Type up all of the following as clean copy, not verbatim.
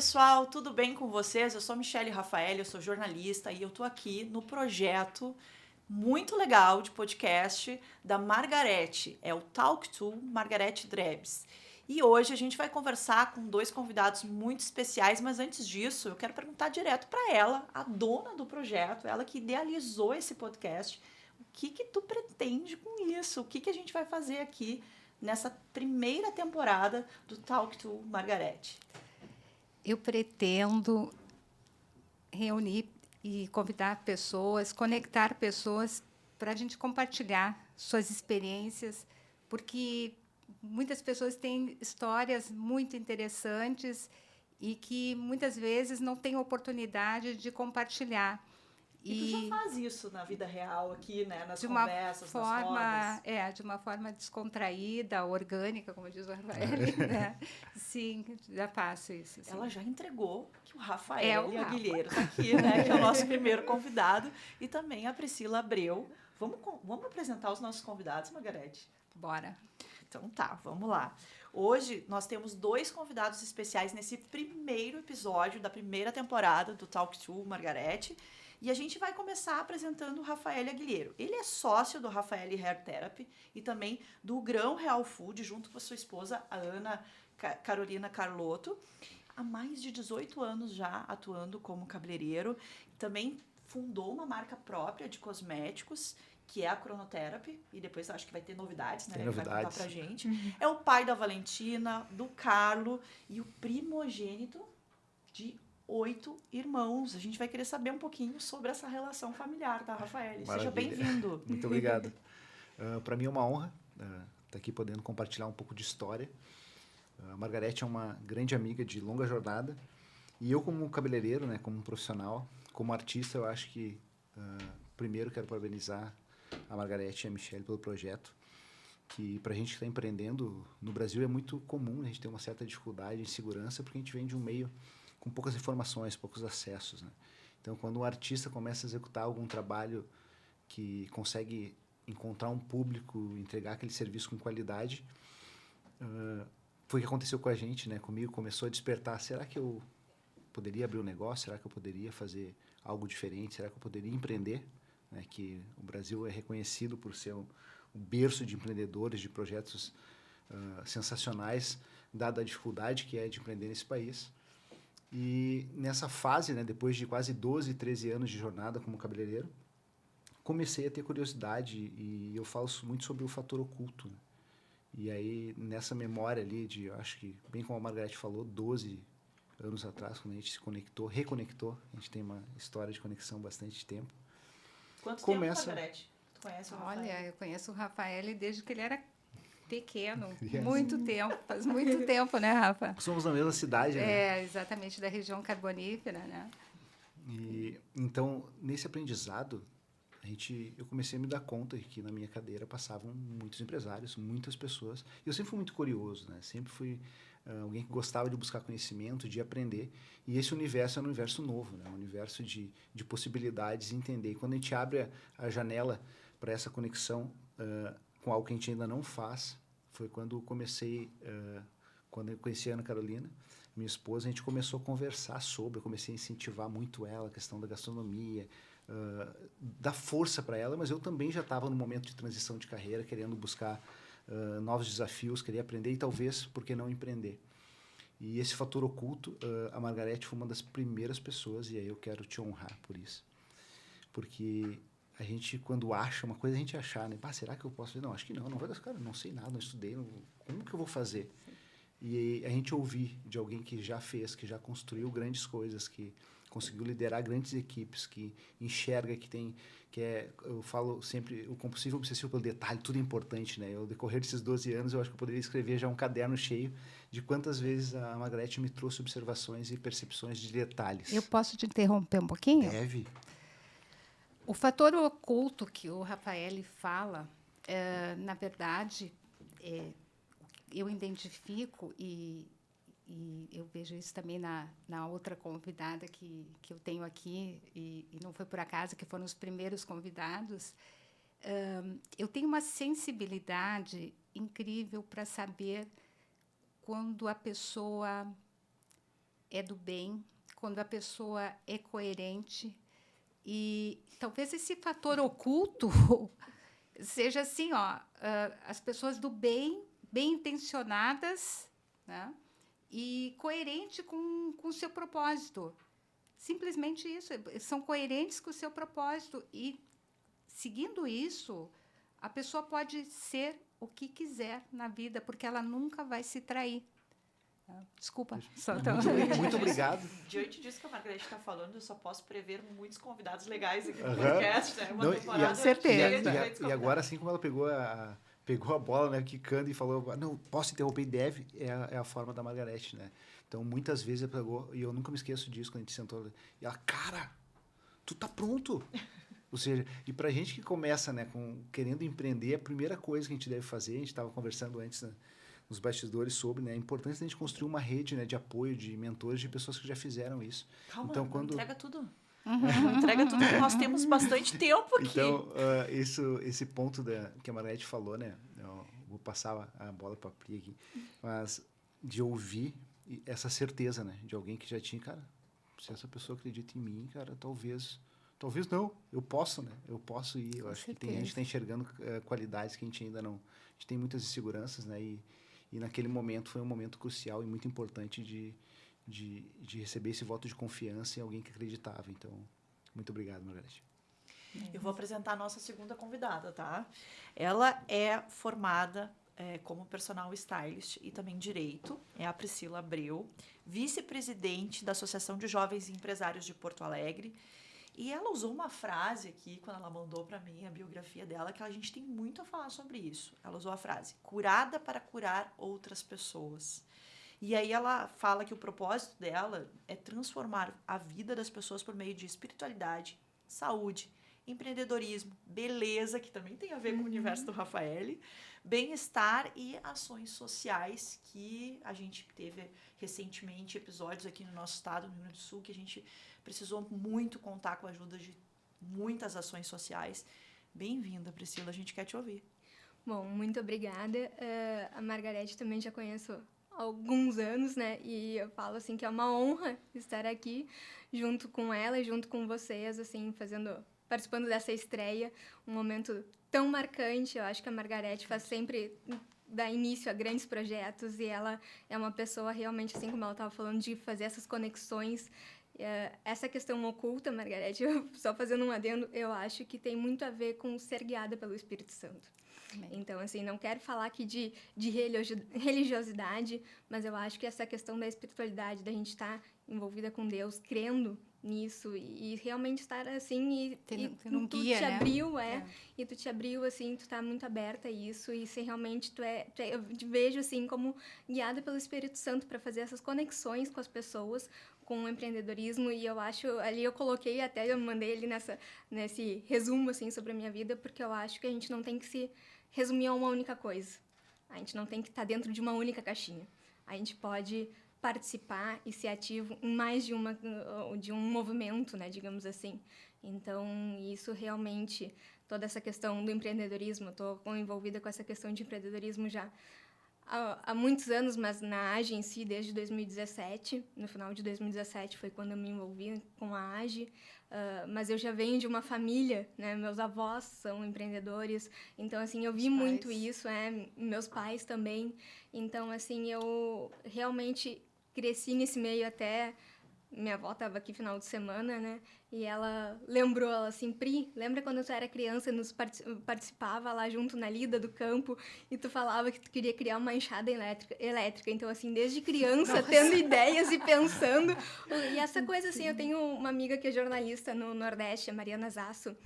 pessoal, tudo bem com vocês? Eu sou Michele Rafael, eu sou jornalista e eu tô aqui no projeto muito legal de podcast da Margarete, é o Talk to Margarete Drebs. E hoje a gente vai conversar com dois convidados muito especiais, mas antes disso eu quero perguntar direto para ela, a dona do projeto, ela que idealizou esse podcast, o que tu pretende com isso? O que a gente vai fazer aqui nessa primeira temporada do Talk to Margarete? Eu pretendo reunir e convidar pessoas, conectar pessoas para a gente compartilhar suas experiências, porque muitas pessoas têm histórias muito interessantes e que muitas vezes não têm oportunidade de compartilhar. E tu já faz isso na vida real aqui, né? Nas de conversas, nas rodas. de uma forma descontraída, orgânica, como diz o Rafael, né? Sim, já faço isso. Sim. Ela já entregou que o Rafael o Aguilheiro está aqui, né? Que é o nosso primeiro convidado. E também a Priscila Abreu. Vamos apresentar os nossos convidados, Margarete? Bora. Então tá, vamos lá. Hoje nós temos dois convidados especiais nesse primeiro episódio da primeira temporada do Talk to Margarete. E a gente vai começar apresentando o Rafael Aguilheiro. Ele é sócio do Rafael Hair Therapy e também do Grão Real Food, junto com a sua esposa, a Ana Carolina Carlotto. Há mais de 18 anos já atuando como cabeleireiro. Também fundou uma marca própria de cosméticos, que é a Cronotherapy. E depois acho que vai ter novidades, né? Tem Ele vai novidades. contar pra gente. É o pai da Valentina, do Carlo e o primogênito de 8 irmãos. A gente vai querer saber um pouquinho sobre essa relação familiar, tá, Rafael? Seja Maravilha. bem-vindo. Muito obrigado. Para mim é uma honra estar aqui podendo compartilhar um pouco de história. A Margarete é uma grande amiga de longa jornada e eu, como cabeleireiro, né, como profissional, como artista, eu acho que primeiro quero parabenizar a Margarete e a Michele pelo projeto, que para a gente que está empreendendo no Brasil é muito comum, a gente ter uma certa dificuldade em segurança porque a gente vem de um meio com poucas informações, poucos acessos, né? Então, quando um artista começa a executar algum trabalho que consegue encontrar um público, entregar aquele serviço com qualidade, foi o que aconteceu com a gente, né? Comigo começou a despertar, será que eu poderia abrir um negócio? Será que eu poderia fazer algo diferente? Será que eu poderia empreender? Né? Que o Brasil é reconhecido por ser um berço de empreendedores, de projetos sensacionais, dada a dificuldade que é de empreender nesse país. E nessa fase, né, depois de quase 12, 13 anos de jornada como cabeleireiro, comecei a ter curiosidade e eu falo muito sobre o fator oculto. Né? E aí, nessa memória ali de, eu acho que, bem como a Margarete falou, 12 anos atrás, quando a gente se conectou, reconectou, a gente tem uma história de conexão bastante tempo. Quanto tempo, Margarete? Tu conhece o Rafael? Olha, eu conheço o Rafael desde que ele era pequeno, muito tempo, faz muito tempo, né, Rafa? Somos da mesma cidade, né? É, exatamente, da região carbonífera, né? E, então, nesse aprendizado, eu comecei a me dar conta que na minha cadeira passavam muitos empresários, muitas pessoas. E eu sempre fui muito curioso, né? Sempre fui alguém que gostava de buscar conhecimento, de aprender. E esse universo é um universo novo, né? Um universo de possibilidades, entender. E quando a gente abre a janela para essa conexão com algo que a gente ainda não faz, foi quando quando eu conheci a Ana Carolina, minha esposa, a gente começou a conversar sobre, eu comecei a incentivar muito ela, a questão da gastronomia, dar força para ela, mas eu também já estava no momento de transição de carreira, querendo buscar novos desafios, queria aprender e talvez, por que não empreender? E esse fator oculto, a Margarete foi uma das primeiras pessoas, e aí eu quero te honrar por isso. Porque a gente, quando acha uma coisa, a gente achar, né? Será que eu posso fazer? Não, acho que não vai dar, cara, não sei nada, não estudei, como que eu vou fazer? E a gente ouvir de alguém que já fez, que já construiu grandes coisas, que conseguiu liderar grandes equipes, que enxerga, eu falo sempre, o compulsivo obsessivo pelo detalhe, tudo é importante, né? Ao decorrer desses 12 anos, eu acho que eu poderia escrever já um caderno cheio de quantas vezes a Margarete me trouxe observações e percepções de detalhes. Eu posso te interromper um pouquinho? Deve. O fator oculto que o Rafael fala, na verdade, eu identifico e eu vejo isso também na outra convidada que eu tenho aqui, e não foi por acaso que foram os primeiros convidados. Eu tenho uma sensibilidade incrível para saber quando a pessoa é do bem, quando a pessoa é coerente. E talvez esse fator oculto seja assim, as pessoas do bem, bem intencionadas, né? E coerente com o seu propósito. Simplesmente isso, são coerentes com o seu propósito. E, seguindo isso, a pessoa pode ser o que quiser na vida, porque ela nunca vai se trair. Desculpa. Muito obrigado. Diante disso que a Margarete está falando, eu só posso prever muitos convidados legais aqui no podcast, né? Uma temporada com certeza. cheia E agora, assim como ela pegou a bola, né, quicando e falou, não, posso interromper? Deve, é a forma da Margarete, né? Então, muitas vezes ela pegou, e eu nunca me esqueço disso, quando a gente sentou, e ela, cara, tu tá pronto. Ou seja, e pra gente que começa, né, querendo empreender, a primeira coisa que a gente deve fazer, a gente estava conversando antes, né, nos bastidores sobre, né, a importância da gente construir uma rede, né, de apoio, de mentores, de pessoas que já fizeram isso. Calma, então, não entrega tudo. Não entrega tudo, porque nós temos bastante tempo aqui. Então, esse ponto que a Margarete falou, né, eu vou passar a bola para a Pri aqui, mas de ouvir essa certeza, né, de alguém que já tinha, cara, se essa pessoa acredita em mim, cara, talvez não, eu posso, né, eu posso ir. Eu acho que a gente está enxergando qualidades que a gente ainda não, a gente tem muitas inseguranças, né, e naquele momento foi um momento crucial e muito importante de receber esse voto de confiança em alguém que acreditava. Então, muito obrigado, Margarete. Eu vou apresentar a nossa segunda convidada, tá? Ela é formada como personal stylist e também direito. É a Priscila Abreu, vice-presidente da Associação de Jovens Empresários de Porto Alegre. E ela usou uma frase aqui, quando ela mandou para mim a biografia dela, que a gente tem muito a falar sobre isso. Ela usou a frase, curada para curar outras pessoas. E aí ela fala que o propósito dela é transformar a vida das pessoas por meio de espiritualidade, saúde, empreendedorismo, beleza, que também tem a ver com o universo do Rafael, bem-estar e ações sociais, que a gente teve recentemente episódios aqui no nosso estado, no Rio Grande do Sul, que a gente precisou muito contar com a ajuda de muitas ações sociais. Bem-vinda, Priscila, a gente quer te ouvir. Bom, muito obrigada. A Margarete também já conheço há alguns anos, né? E eu falo assim que é uma honra estar aqui junto com ela e junto com vocês, assim, participando dessa estreia, um momento tão marcante. Eu acho que a Margarete faz sempre dar início a grandes projetos e ela é uma pessoa realmente, assim como ela estava falando, de fazer essas conexões. Essa questão oculta, Margarete, só fazendo um adendo, eu acho que tem muito a ver com ser guiada pelo Espírito Santo. Amém. Então, assim, não quero falar aqui de religiosidade, mas eu acho que essa questão da espiritualidade, da gente estar envolvida com Deus, crendo nisso e realmente estar assim um tu guia, te né? abriu, e tu te abriu, assim, tu tá muito aberta a isso e se realmente eu te vejo, assim, como guiada pelo Espírito Santo para fazer essas conexões com as pessoas, com o empreendedorismo, e eu acho, ali eu coloquei, até eu mandei ali nesse resumo, assim, sobre a minha vida, porque eu acho que a gente não tem que se resumir a uma única coisa. A gente não tem que estar dentro de uma única caixinha. A gente pode participar e ser ativo em mais de um movimento, né, digamos assim. Então, isso realmente, toda essa questão do empreendedorismo, eu estou envolvida com essa questão de empreendedorismo já há muitos anos, mas na AGE em si, desde 2017. No final de 2017 foi quando eu me envolvi com a AGE. Mas eu já venho de uma família, né? Meus avós são empreendedores, então, assim, eu vi muito isso, meus pais também. Então, assim, eu realmente cresci nesse meio até... Minha avó estava aqui final de semana, né? E ela lembrou, ela assim, Pri, lembra quando tu era criança e participava lá junto na lida do campo e tu falava que tu queria criar uma enxada elétrica. Então, assim, desde criança, tendo ideias e pensando. E essa coisa, assim, eu tenho uma amiga que é jornalista no Nordeste, a Mariana Zasso,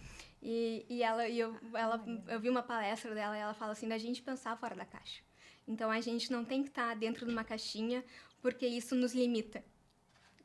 eu vi uma palestra dela e ela fala assim, da gente pensar fora da caixa. Então, a gente não tem que estar dentro de uma caixinha, porque isso nos limita.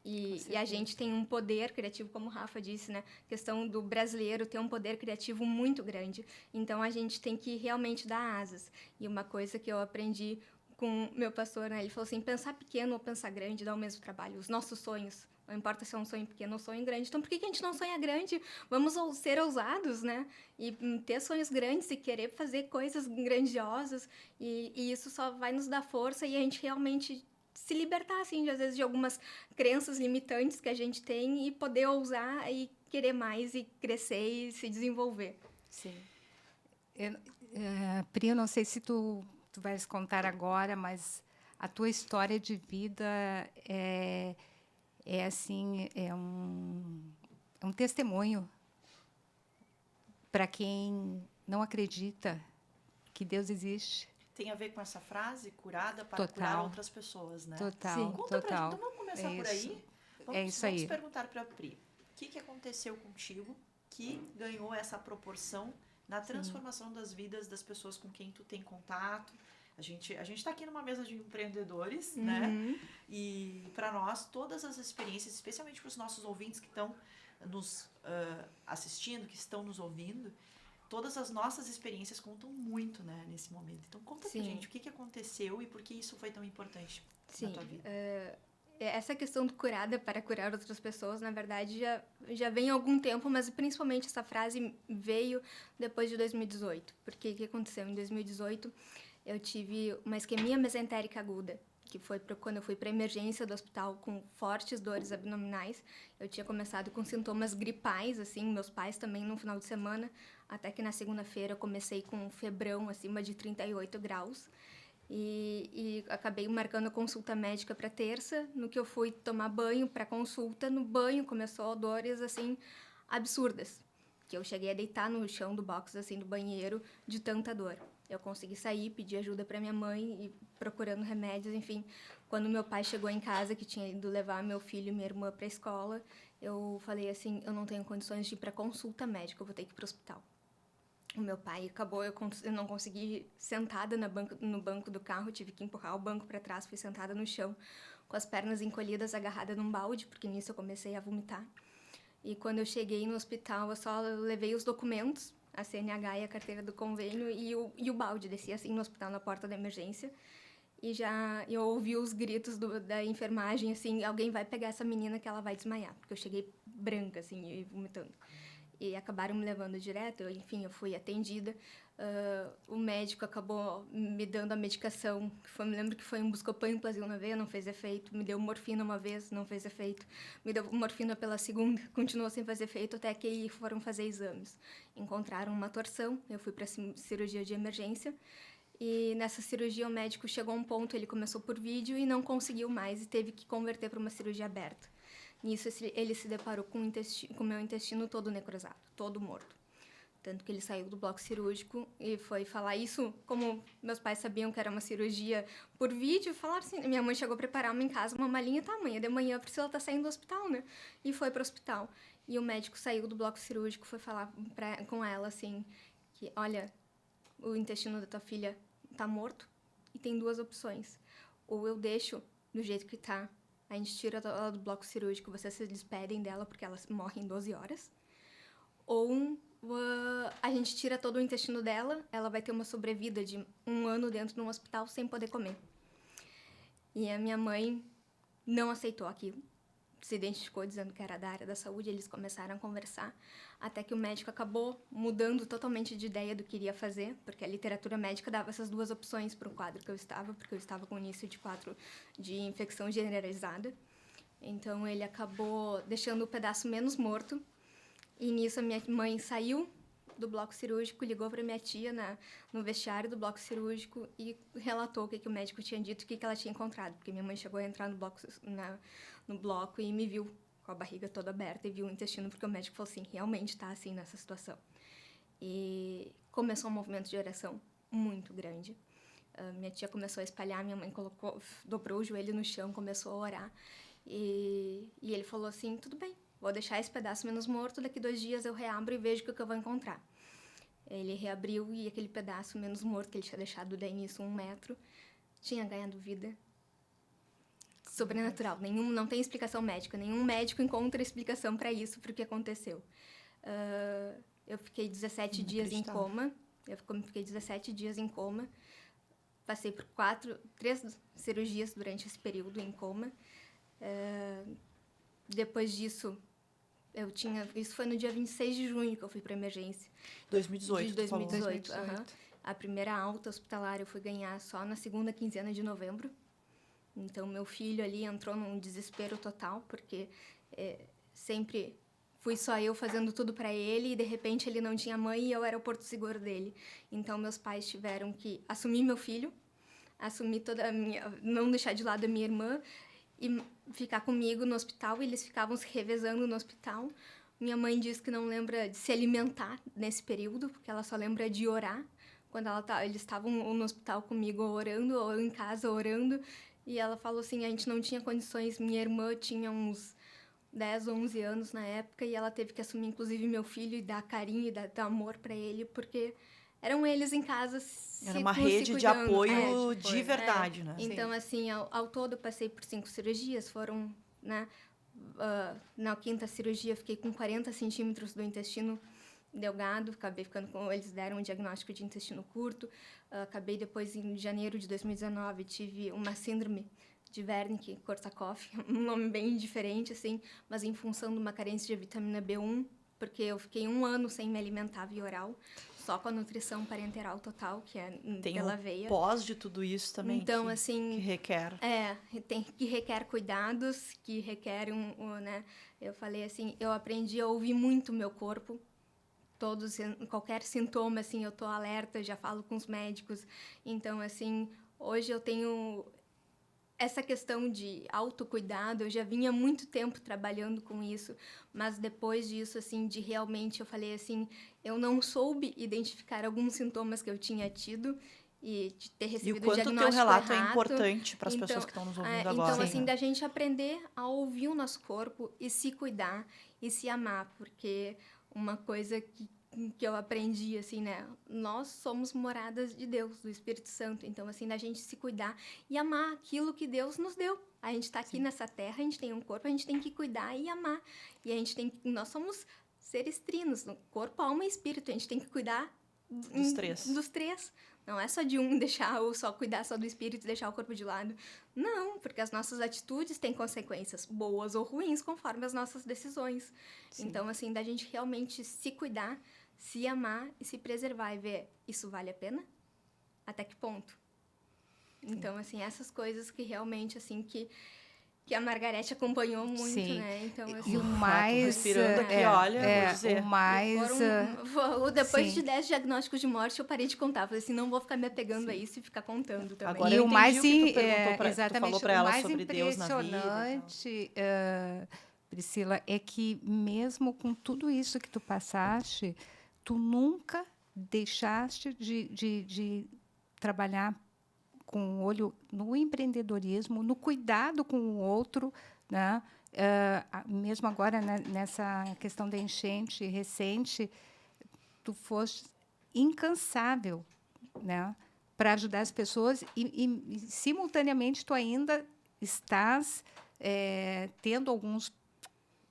E a gente tem um poder criativo, como o Rafa disse, né? A questão do brasileiro ter um poder criativo muito grande. Então, a gente tem que realmente dar asas. E uma coisa que eu aprendi com meu pastor, né? Ele falou assim, pensar pequeno ou pensar grande dá o mesmo trabalho. Os nossos sonhos, não importa se é um sonho pequeno ou um sonho grande. Então, por que a gente não sonha grande? Vamos ser ousados, né? E ter sonhos grandes e querer fazer coisas grandiosas. E isso só vai nos dar força e a gente realmente se libertar, assim, às vezes, de algumas crenças limitantes que a gente tem e poder ousar e querer mais e crescer e se desenvolver. Sim. Pri, eu não sei se tu vais contar agora, mas a tua história de vida assim, é um testemunho para quem não acredita que Deus existe. Tem a ver com essa frase, curada para Total. curar outras pessoas, né? Total, Conta pra total. gente, então vamos começar É por isso. aí. Vamos Vamos aí. perguntar para a Pri. O que aconteceu contigo que ganhou essa proporção na transformação das vidas das pessoas com quem tu tem contato? A gente está aqui numa mesa de empreendedores, né? E para nós, todas as experiências, especialmente para os nossos ouvintes que estão nos assistindo, que estão nos ouvindo, todas as nossas experiências contam muito, né, nesse momento. Então, conta pra gente o que aconteceu e por que isso foi tão importante na tua vida. Essa questão do curada para curar outras pessoas, na verdade, já vem há algum tempo, mas principalmente essa frase veio depois de 2018. Porque o que aconteceu? Em 2018, eu tive uma isquemia mesentérica aguda, que foi quando eu fui para a emergência do hospital com fortes dores abdominais. Eu tinha começado com sintomas gripais, assim, meus pais também no final de semana, até que na segunda-feira eu comecei com um febrão acima de 38 graus. E acabei marcando a consulta médica para terça. No que eu fui tomar banho para consulta, no banho começou dores assim absurdas, que eu cheguei a deitar no chão do box assim do banheiro de tanta dor. Eu consegui sair, pedir ajuda para minha mãe e procurando remédios, enfim. Quando meu pai chegou em casa, que tinha ido levar meu filho e minha irmã para a escola, eu falei assim, eu não tenho condições de ir para consulta médica, eu vou ter que ir para o hospital. O meu pai acabou, eu não consegui sentada no banco do carro, tive que empurrar o banco para trás, fui sentada no chão, com as pernas encolhidas, agarrada num balde, porque nisso eu comecei a vomitar. E quando eu cheguei no hospital, eu só levei os documentos, a CNH e a carteira do convênio, e o balde, desci assim no hospital, na porta da emergência, e eu ouvi os gritos da enfermagem, assim, alguém vai pegar essa menina que ela vai desmaiar, porque eu cheguei branca, assim, e vomitando. E acabaram me levando direto, enfim, eu fui atendida. O médico acabou me dando a medicação, me lembro que foi um Buscopan e um Plasil na veia, não fez efeito. Me deu morfina uma vez, não fez efeito. Me deu morfina pela segunda, continuou sem fazer efeito, até que foram fazer exames. Encontraram uma torção, eu fui para cirurgia de emergência. E nessa cirurgia o médico chegou a um ponto, ele começou por vídeo e não conseguiu mais e teve que converter para uma cirurgia aberta. Nisso, ele se deparou com o meu intestino todo necrosado, todo morto. Tanto que ele saiu do bloco cirúrgico e foi falar isso, como meus pais sabiam que era uma cirurgia por vídeo, falaram assim, minha mãe chegou a preparar em casa uma malinha, tá, amanhã de manhã a Priscila tá saindo do hospital, né? E foi pro hospital. E o médico saiu do bloco cirúrgico, foi falar com ela, assim, que, olha, o intestino da tua filha tá morto e tem duas opções. Ou eu deixo do jeito que tá, a gente tira ela do bloco cirúrgico, vocês se despedem dela porque ela morre em 12 horas. Ou a gente tira todo o intestino dela, ela vai ter uma sobrevida de 1 ano dentro de um hospital sem poder comer. E a minha mãe não aceitou aquilo. Se identificou dizendo que era da área da saúde, eles começaram a conversar, até que o médico acabou mudando totalmente de ideia do que iria fazer, porque a literatura médica dava essas duas opções para o quadro que eu estava, porque eu estava com início de quadro de infecção generalizada. Então, ele acabou deixando o pedaço menos morto, e nisso a minha mãe saiu do bloco cirúrgico, ligou para minha tia no vestiário do bloco cirúrgico e relatou o que o médico tinha dito, o que ela tinha encontrado, porque minha mãe chegou a entrar no bloco e me viu com a barriga toda aberta e viu o intestino, porque o médico falou assim, realmente está assim nessa situação. E começou um movimento de oração muito grande. Minha tia começou a espalhar, minha mãe dobrou o joelho no chão, começou a orar. E ele falou assim, tudo bem, vou deixar esse pedaço menos morto, daqui 2 dias eu reabro e vejo o que eu vou encontrar. Ele reabriu e aquele pedaço menos morto, que ele tinha deixado daí nisso 1 metro, tinha ganhado vida. Sobrenatural, não tem explicação médica, nenhum médico encontra explicação para isso, para o que aconteceu. Eu fiquei 17 dias em coma, passei por 3 cirurgias durante esse período em coma. Depois disso, isso foi no dia 26 de junho que eu fui para emergência. 2018, de 2018, 2018. A primeira alta hospitalar eu fui ganhar só na segunda quinzena de novembro. Então, meu filho ali entrou num desespero total, porque sempre fui só eu fazendo tudo para ele, e de repente ele não tinha mãe e eu era o porto seguro dele. Então, meus pais tiveram que assumir meu filho, assumir toda a não deixar de lado a minha irmã e ficar comigo no hospital. Eles ficavam se revezando no hospital. Minha mãe diz que não lembra de se alimentar nesse período, porque ela só lembra de orar. Quando eles estavam no hospital comigo orando, ou em casa orando, e ela falou assim, a gente não tinha condições. Minha irmã tinha uns 10, 11 anos na época, e ela teve que assumir, inclusive, meu filho e dar carinho e dar amor para ele, porque eram eles em casa Era uma rede de apoio de verdade, né? Então, assim, ao todo, eu passei por 5 cirurgias. Foram, né? Na 5ª cirurgia, fiquei com 40 centímetros do intestino delgado. Acabei ficando com... Eles deram um diagnóstico de intestino curto. Acabei depois, em janeiro de 2019, tive uma síndrome de Wernicke-Korsakoff. Um nome bem diferente, assim, mas em função de uma carência de vitamina B1, porque eu fiquei 1 ano sem me alimentar via oral, só com a nutrição parenteral total, que é pela veia. Tem pós de tudo isso também, então, que assim, requer. Que requer cuidados, que requer né? Eu falei assim, eu aprendi a ouvir muito o meu corpo. Qualquer sintoma, assim, eu tô alerta, já falo com os médicos. Então, assim, hoje eu tenho essa questão de autocuidado. Eu já vinha há muito tempo trabalhando com isso, mas depois disso, assim, de realmente, eu falei assim, eu não soube identificar alguns sintomas que eu tinha tido e de ter recebido o diagnóstico errado. E o quanto o teu relato é importante para as pessoas que estão nos ouvindo agora. Então, assim, da gente aprender a ouvir o nosso corpo e se cuidar e se amar, porque uma coisa que eu aprendi, assim, né? Nós somos moradas de Deus, do Espírito Santo. Então, assim, da gente se cuidar e amar aquilo que Deus nos deu. A gente está aqui nessa terra, a gente tem um corpo, a gente tem que cuidar e amar. E nós somos seres trinos, corpo, alma e espírito. A gente tem que cuidar dos três. Não é só de um deixar ou só cuidar só do espírito e deixar o corpo de lado. Não, porque as nossas atitudes têm consequências boas ou ruins conforme as nossas decisões. Sim. Então, assim, da gente realmente se cuidar, se amar e se preservar e ver, isso vale a pena? Até que ponto? Sim. Então, assim, essas coisas que realmente, assim, que a Margarete acompanhou muito, sim, né? Então, assim, e o mais... Respirando aqui, olha, vou dizer. O mais... Depois de 10 diagnósticos de morte, eu parei de contar. Falei assim, não vou ficar me apegando a isso e ficar contando também. Agora, e o mais... exatamente, tu falou pra ela sobre Deus na vida. O mais impressionante, Priscila, é que mesmo com tudo isso que tu passaste, tu nunca deixaste de trabalhar com o olho no empreendedorismo, no cuidado com o outro, né? Mesmo agora, né, nessa questão da enchente recente, tu foste incansável, né, para ajudar as pessoas e, simultaneamente, tu ainda estás tendo alguns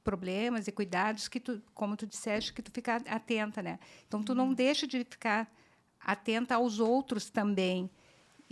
problemas e cuidados que tu, como tu disseste, que tu fica atenta, né? Então, tu não deixa de ficar atenta aos outros também.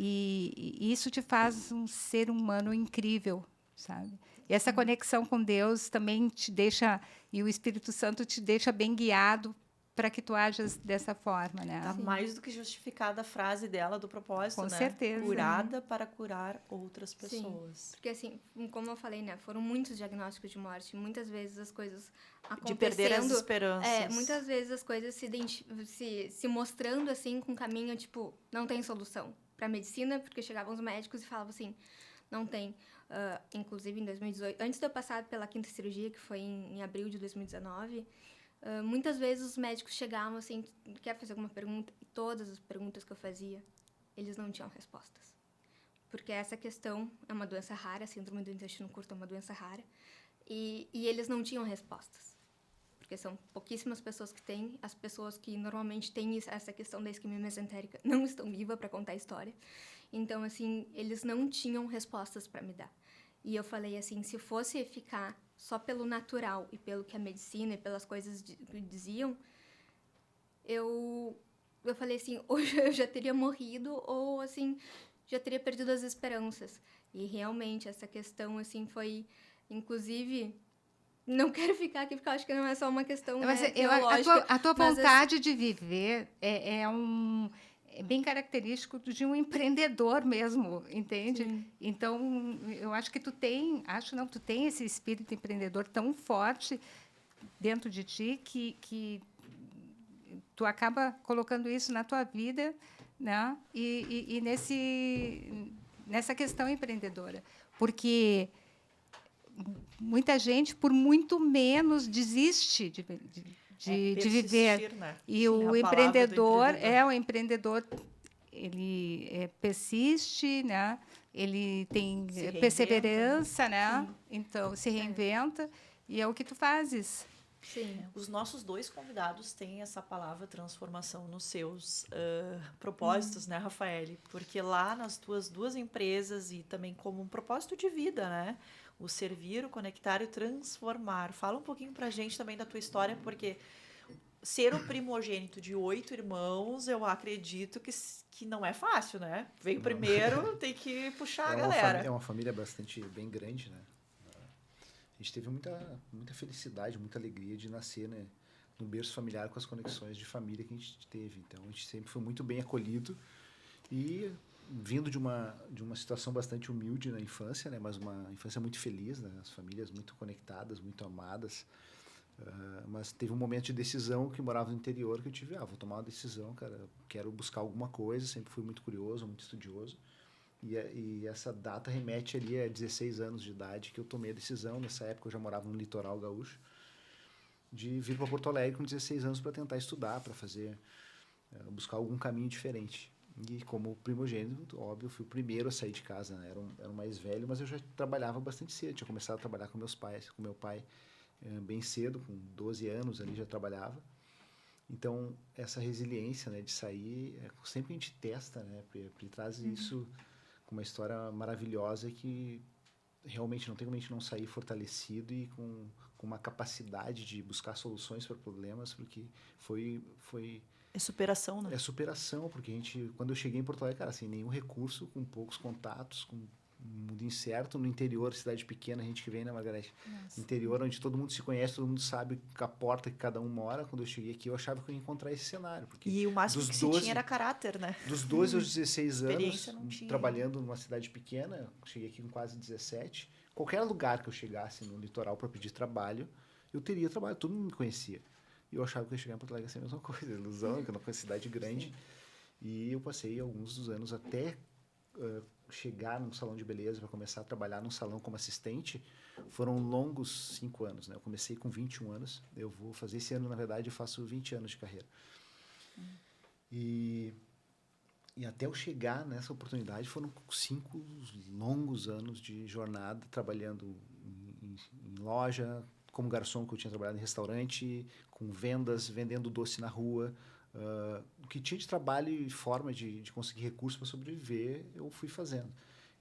E isso te faz um ser humano incrível, sabe? E essa conexão com Deus também te deixa, e o Espírito Santo te deixa bem guiado para que tu ajas dessa forma, né? Tá mais do que justificada a frase dela do propósito, com né? certeza. Curada para curar outras pessoas. Sim, porque assim, como eu falei, né? Foram muitos diagnósticos de morte. Muitas vezes as coisas acontecendo... De perder as esperanças. Muitas vezes as coisas se mostrando assim, com um caminho, tipo, não tem solução para a medicina, porque chegavam os médicos e falavam assim, não tem. Inclusive, em 2018, antes de eu passar pela 5ª cirurgia, que foi em abril de 2019... muitas vezes os médicos chegavam assim, quer fazer alguma pergunta? E todas as perguntas que eu fazia, eles não tinham respostas. Porque essa questão é uma doença rara, a síndrome do intestino curto é uma doença rara, e eles não tinham respostas. Porque são pouquíssimas pessoas que têm, as pessoas que normalmente têm essa questão da isquemia mesentérica não estão vivas para contar a história. Então, assim, eles não tinham respostas para me dar. E eu falei assim, se fosse ficar só pelo natural e pelo que a medicina e pelas coisas diziam, eu falei assim, hoje eu já teria morrido ou, assim, já teria perdido as esperanças. E, realmente, essa questão, assim, foi, inclusive... Não quero ficar aqui, porque eu acho que não é só uma questão teológica. A tua vontade de viver é é bem característico de um empreendedor mesmo, entende? Sim. Então, eu acho que tu tem esse espírito empreendedor tão forte dentro de ti que tu acaba colocando isso na tua vida, né? E nessa questão empreendedora, porque muita gente, por muito menos, desiste de viver. Persistir, né? E Sim, a o palavra do empreendedor empreendedor. ele persiste, né? Ele tem Se reinventa, perseverança, né? Sim. Então, se reinventa, e é o que tu fazes. Sim. Os nossos dois convidados têm essa palavra transformação nos seus propósitos, né, Rafaele? Porque lá nas tuas duas empresas e também como um propósito de vida, né? O servir, o conectar e o transformar. Fala um pouquinho pra gente também da tua história, porque ser o primogênito de 8 irmãos, eu acredito que não é fácil, né? Veio primeiro, tem que puxar a galera. É uma família bastante bem grande, né? A gente teve muita felicidade, muita alegria de nascer, né, num berço familiar com as conexões de família que a gente teve. Então, a gente sempre foi muito bem acolhido e vindo de uma situação bastante humilde na infância, né, mas uma infância muito feliz, né, as famílias muito conectadas, muito amadas. Mas teve um momento de decisão que morava no interior que eu tive, vou tomar uma decisão, cara, quero buscar alguma coisa, sempre fui muito curioso, muito estudioso. E essa data remete ali a 16 anos de idade que eu tomei a decisão. Nessa época eu já morava no litoral gaúcho, de vir para Porto Alegre com 16 anos para tentar estudar, para fazer, buscar algum caminho diferente. E como primogênito, óbvio, eu fui o primeiro a sair de casa, né? Era o mais velho, mas eu já trabalhava bastante cedo. Tinha começado a trabalhar com meu pai bem cedo, com 12 anos ali já trabalhava. Então, essa resiliência, né, de sair, sempre a gente testa, né, porque traz isso com uma história maravilhosa que realmente não tem como a gente não sair fortalecido e com uma capacidade de buscar soluções para problemas, porque foi É superação, né? é superação, porque quando eu cheguei em Porto Alegre, cara, sem nenhum recurso, com poucos contatos, com um mundo incerto, no interior, cidade pequena, a gente que vem, né, Margarete? Nossa. Interior, onde todo mundo se conhece, todo mundo sabe a porta que cada um mora. Quando eu cheguei aqui, eu achava que eu ia encontrar esse cenário. Porque E o máximo que se tinha era caráter, né? dos 12 aos 16 anos, Experiência não tinha. trabalhando numa cidade pequena, cheguei aqui com quase 17. Qualquer lugar que eu chegasse no litoral para pedir trabalho, eu teria trabalho, todo mundo me conhecia. E eu achava que eu ia chegar em Porto Alegre ia ser a mesma coisa, ilusão, que eu não conheço cidade grande. Sim. E eu passei alguns dos anos até chegar num salão de beleza para começar a trabalhar num salão como assistente. Foram longos 5 anos, né? Eu comecei com 21 anos, eu vou fazer esse ano, na verdade, eu faço 20 anos de carreira. E até eu chegar nessa oportunidade foram 5 longos anos de jornada, trabalhando em loja, como garçom, que eu tinha trabalhado em restaurante, com vendas, vendendo doce na rua. O que tinha de trabalho e forma de conseguir recursos para sobreviver, eu fui fazendo.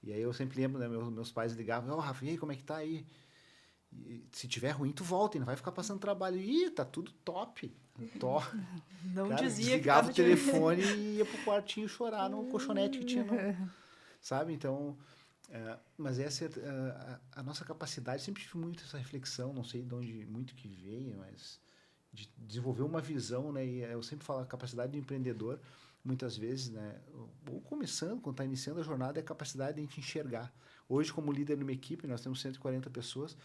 E aí eu sempre lembro, né, meus pais ligavam, Rafa, e aí, como é que tá aí? E, se tiver ruim, tu volta e não vai ficar passando trabalho. Ih, tá tudo top. Não Cara, dizia desligava que o telefone e ia pro quartinho chorar no colchonete que tinha, sabe? Então, mas essa a nossa capacidade, sempre tive muito essa reflexão, não sei de onde muito que veio, mas de desenvolver uma visão, né? E eu sempre falo, a capacidade do empreendedor, muitas vezes, né? Ou começando, quando está iniciando a jornada, é a capacidade de a gente enxergar. Hoje, como líder numa equipe, nós temos 140 pessoas,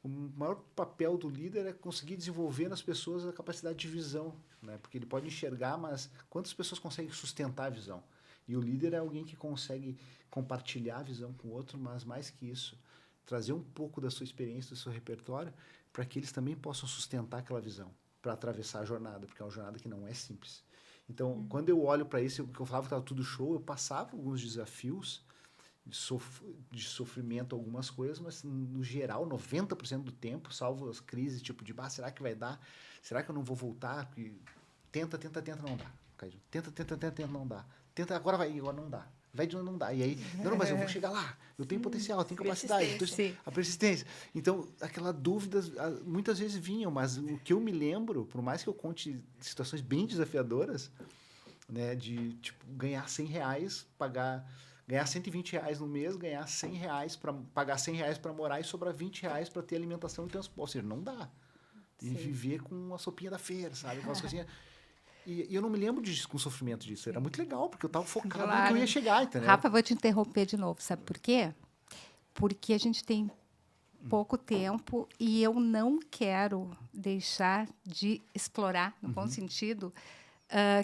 o maior papel do líder é conseguir desenvolver nas pessoas a capacidade de visão, né? Porque ele pode enxergar, mas quantas pessoas conseguem sustentar a visão? E o líder é alguém que consegue compartilhar a visão com o outro, mas mais que isso, trazer um pouco da sua experiência, do seu repertório, para que eles também possam sustentar aquela visão, para atravessar a jornada, porque é uma jornada que não é simples. Então, quando eu olho para isso, que eu falava que estava tudo show, eu passava alguns desafios de sofrimento, algumas coisas, mas no geral, 90% do tempo, salvo as crises, tipo de, será que vai dar? Será que eu não vou voltar? Porque tenta, não dá. Tenta, não dá. Tenta, agora não dá. Vai de onde não dá. E aí, não, mas eu vou chegar lá. Eu tenho potencial, eu tenho capacidade. A persistência. Então, aquelas dúvidas muitas vezes vinham, mas o que eu me lembro, por mais que eu conte situações bem desafiadoras, né, de tipo, ganhar R$100, ganhar R$120 no mês, ganhar R$100 para pagar R$100 para morar e sobrar R$20 para ter alimentação e transporte. Ou seja, não dá. E viver com a sopinha da feira, sabe? Aquelas coisinhas. E eu não me lembro com sofrimento disso. Era muito legal, porque eu estava focado no que Claro. eu ia chegar, entendeu? Rafa, vou te interromper de novo, sabe por quê? Porque a gente tem pouco tempo e eu não quero deixar de explorar, no bom sentido,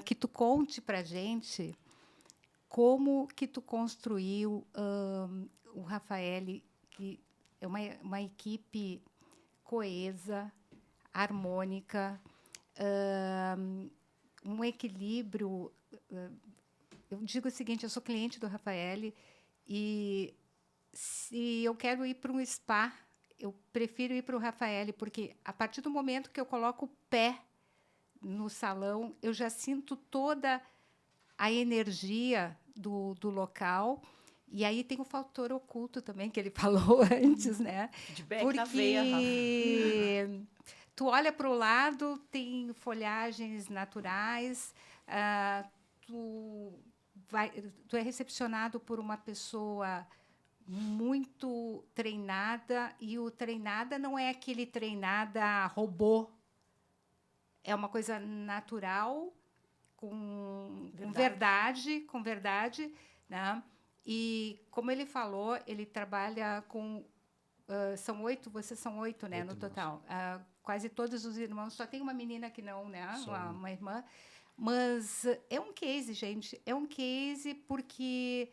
que tu conte para a gente como que tu construiu o Rafael, que é uma equipe coesa, harmônica, um equilíbrio. Eu digo o seguinte, eu sou cliente do Rafael e se eu quero ir para um spa, eu prefiro ir para o Rafael, porque a partir do momento que eu coloco o pé no salão, eu já sinto toda a energia do local. E aí tem o fator oculto também, que ele falou antes, né? Feedback na veia, Rafa. Porque tu olha para o lado, tem folhagens naturais, tu é recepcionado por uma pessoa muito treinada, e o treinada não é aquele treinada robô, é uma coisa natural, com verdade, né? E como ele falou, ele trabalha com vocês são 8, né, 8 no irmãos. total. Quase todos os irmãos, só tem uma menina que não, né, Só uma irmã. Mas é um case, gente, é um case porque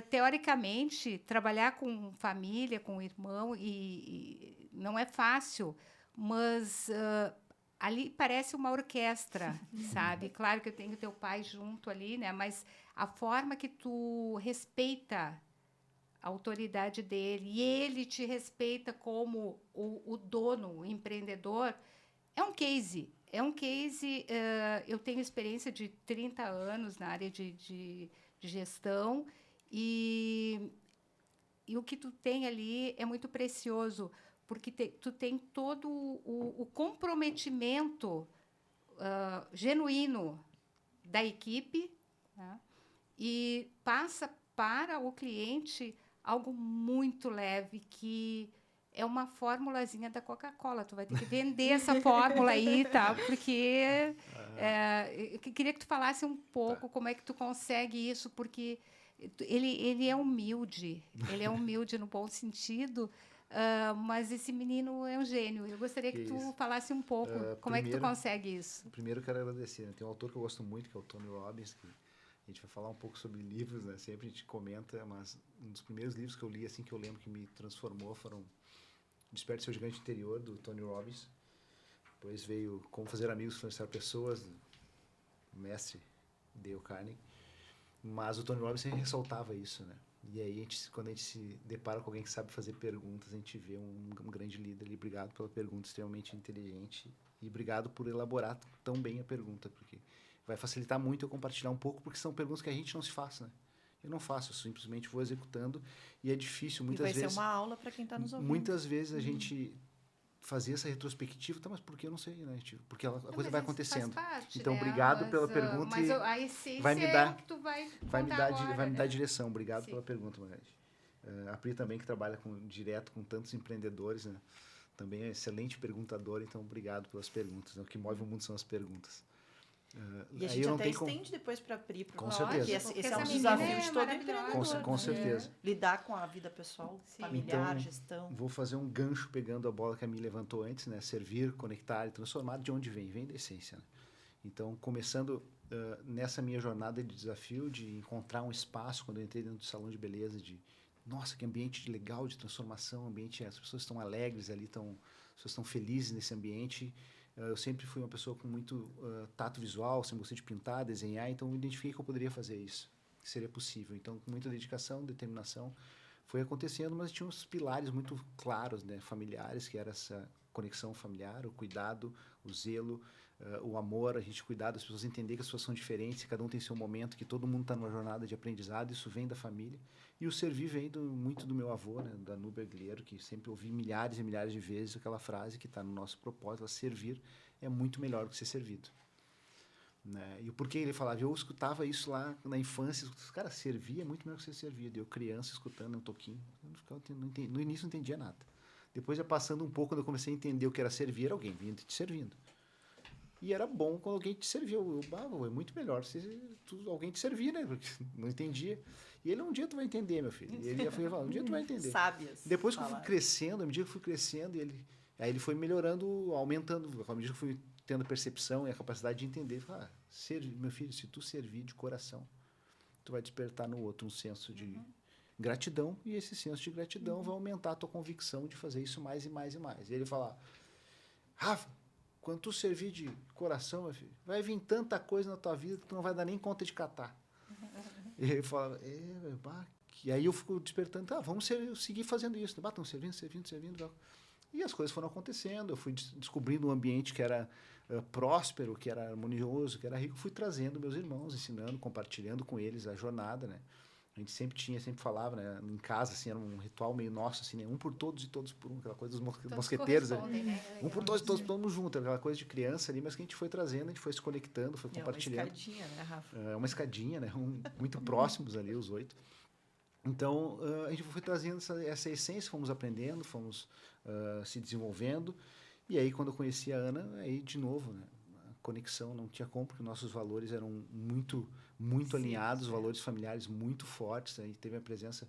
teoricamente trabalhar com família, com irmão e não é fácil, mas ali parece uma orquestra, sabe? Claro que eu tenho teu pai junto ali, né? Mas a forma que tu respeita a autoridade dele e ele te respeita como o dono, o empreendedor, é um case. É um case. Eu tenho experiência de 30 anos na área de gestão e o que tu tem ali é muito precioso, porque tu tem todo o comprometimento genuíno da equipe, né? E passa para o cliente algo muito leve, que é uma formulazinha da Coca-Cola. Tu vai ter que vender essa fórmula aí, tá? Porque eu queria que tu falasse um pouco como é que tu consegue isso, porque ele é humilde no bom sentido, mas esse menino é um gênio. Eu gostaria que tu falasse um pouco como é que tu consegue isso. Primeiro, eu quero agradecer. Né? Tem um autor que eu gosto muito, que é o Tony Robbins, que a gente vai falar um pouco sobre livros, né? Sempre a gente comenta, mas um dos primeiros livros que eu li, assim, que eu lembro que me transformou, foram Desperte Seu Gigante Interior, do Tony Robbins. Depois veio Como Fazer Amigos, Influenciar Pessoas, do mestre Dale Carnegie. Mas o Tony Robbins sempre ressaltava isso, né? E aí, quando a gente se depara com alguém que sabe fazer perguntas, a gente vê um grande líder ali. Obrigado pela pergunta, extremamente inteligente. E obrigado por elaborar tão bem a pergunta, porque vai facilitar muito eu compartilhar um pouco, porque são perguntas que a gente não se faz, né? Eu não faço, eu simplesmente vou executando. E é difícil, muitas vezes... E vai ser uma aula para quem está nos ouvindo. Muitas vezes a gente fazia essa retrospectiva, tá, mas por que eu não sei, né? Porque a coisa vai acontecendo. Parte, então, né? obrigado pela pergunta. Mas a essência vai me dar, que tu vai me dar direção. Obrigado Sim. pela pergunta, Margarete. A Pri também, que trabalha direto com tantos empreendedores, né? Também é excelente perguntadora, então obrigado pelas perguntas. Né? O que move o mundo são as perguntas. E a gente até estende depois para a Pri. Com certeza. Esse é um desafio de todo empreendedor. Com certeza. Lidar com a vida pessoal, familiar, então, gestão. Vou fazer um gancho pegando a bola que a Mi levantou antes, né? Servir, conectar e transformar. De onde vem? Vem da essência. Né? Então, começando nessa minha jornada de desafio, de encontrar um espaço, quando eu entrei dentro do salão de beleza, nossa, que ambiente legal de transformação, as pessoas estão alegres ali, as pessoas estão felizes nesse ambiente. Eu sempre fui uma pessoa com muito tato visual, sempre gostei de pintar, desenhar, então eu identifiquei que eu poderia fazer isso, que seria possível. Então, com muita dedicação, determinação, foi acontecendo, mas tinha uns pilares muito claros, né, familiares, que era essa conexão familiar, o cuidado, o zelo, o amor, a gente cuidar das pessoas, entender que as pessoas são diferentes, que cada um tem seu momento, que todo mundo está numa jornada de aprendizado, isso vem da família. E o servir vem muito do meu avô, né, da Nubia Aguilheiro, que sempre ouvi milhares e milhares de vezes aquela frase que está no nosso propósito: servir é muito melhor do que ser servido. Né? E o porquê ele falava? Eu escutava isso lá na infância, cara, servir é muito melhor que ser servido. Eu, criança, escutando um toquinho, no início não entendia nada. Depois, já passando um pouco, quando eu comecei a entender o que era servir, alguém vinha te servindo. E era bom quando alguém te serviu. É muito melhor se alguém te servir, né? Porque não entendia. E ele, um dia tu vai entender, meu filho. E ele ia falar, um dia tu vai entender. Sábias. Depois que eu fui crescendo, à medida que eu fui crescendo, aí ele foi melhorando, aumentando. À medida que eu fui tendo percepção e a capacidade de entender. Ele falou, meu filho, se tu servir de coração, tu vai despertar no outro um senso de gratidão, e esse senso de gratidão vai aumentar a tua convicção de fazer isso mais e mais e mais. E ele fala, Rafa, quando tu servir de coração, meu filho, vai vir tanta coisa na tua vida que tu não vai dar nem conta de catar. E ele fala, e aí eu fico despertando, vamos seguir fazendo isso. Estamos servindo. E as coisas foram acontecendo, eu fui descobrindo um ambiente que era próspero, que era harmonioso, que era rico, fui trazendo meus irmãos, ensinando, compartilhando com eles a jornada, né? A gente sempre falava, né? Em casa, assim, era um ritual meio nosso, assim, né? Um por todos e todos por um, aquela coisa dos mosqueteiros. Né? Um por todos e todos por um junto, aquela coisa de criança ali, mas que a gente foi trazendo, a gente foi se conectando, foi compartilhando. É uma escadinha, né, Rafa? É uma escadinha, né? Muito próximos ali, os 8. Então, a gente foi trazendo essa essência, fomos aprendendo, fomos se desenvolvendo. E aí, quando eu conheci a Ana, aí, de novo, né? A conexão não tinha como, porque nossos valores eram muito alinhados, valores familiares muito fortes. Aí teve a presença...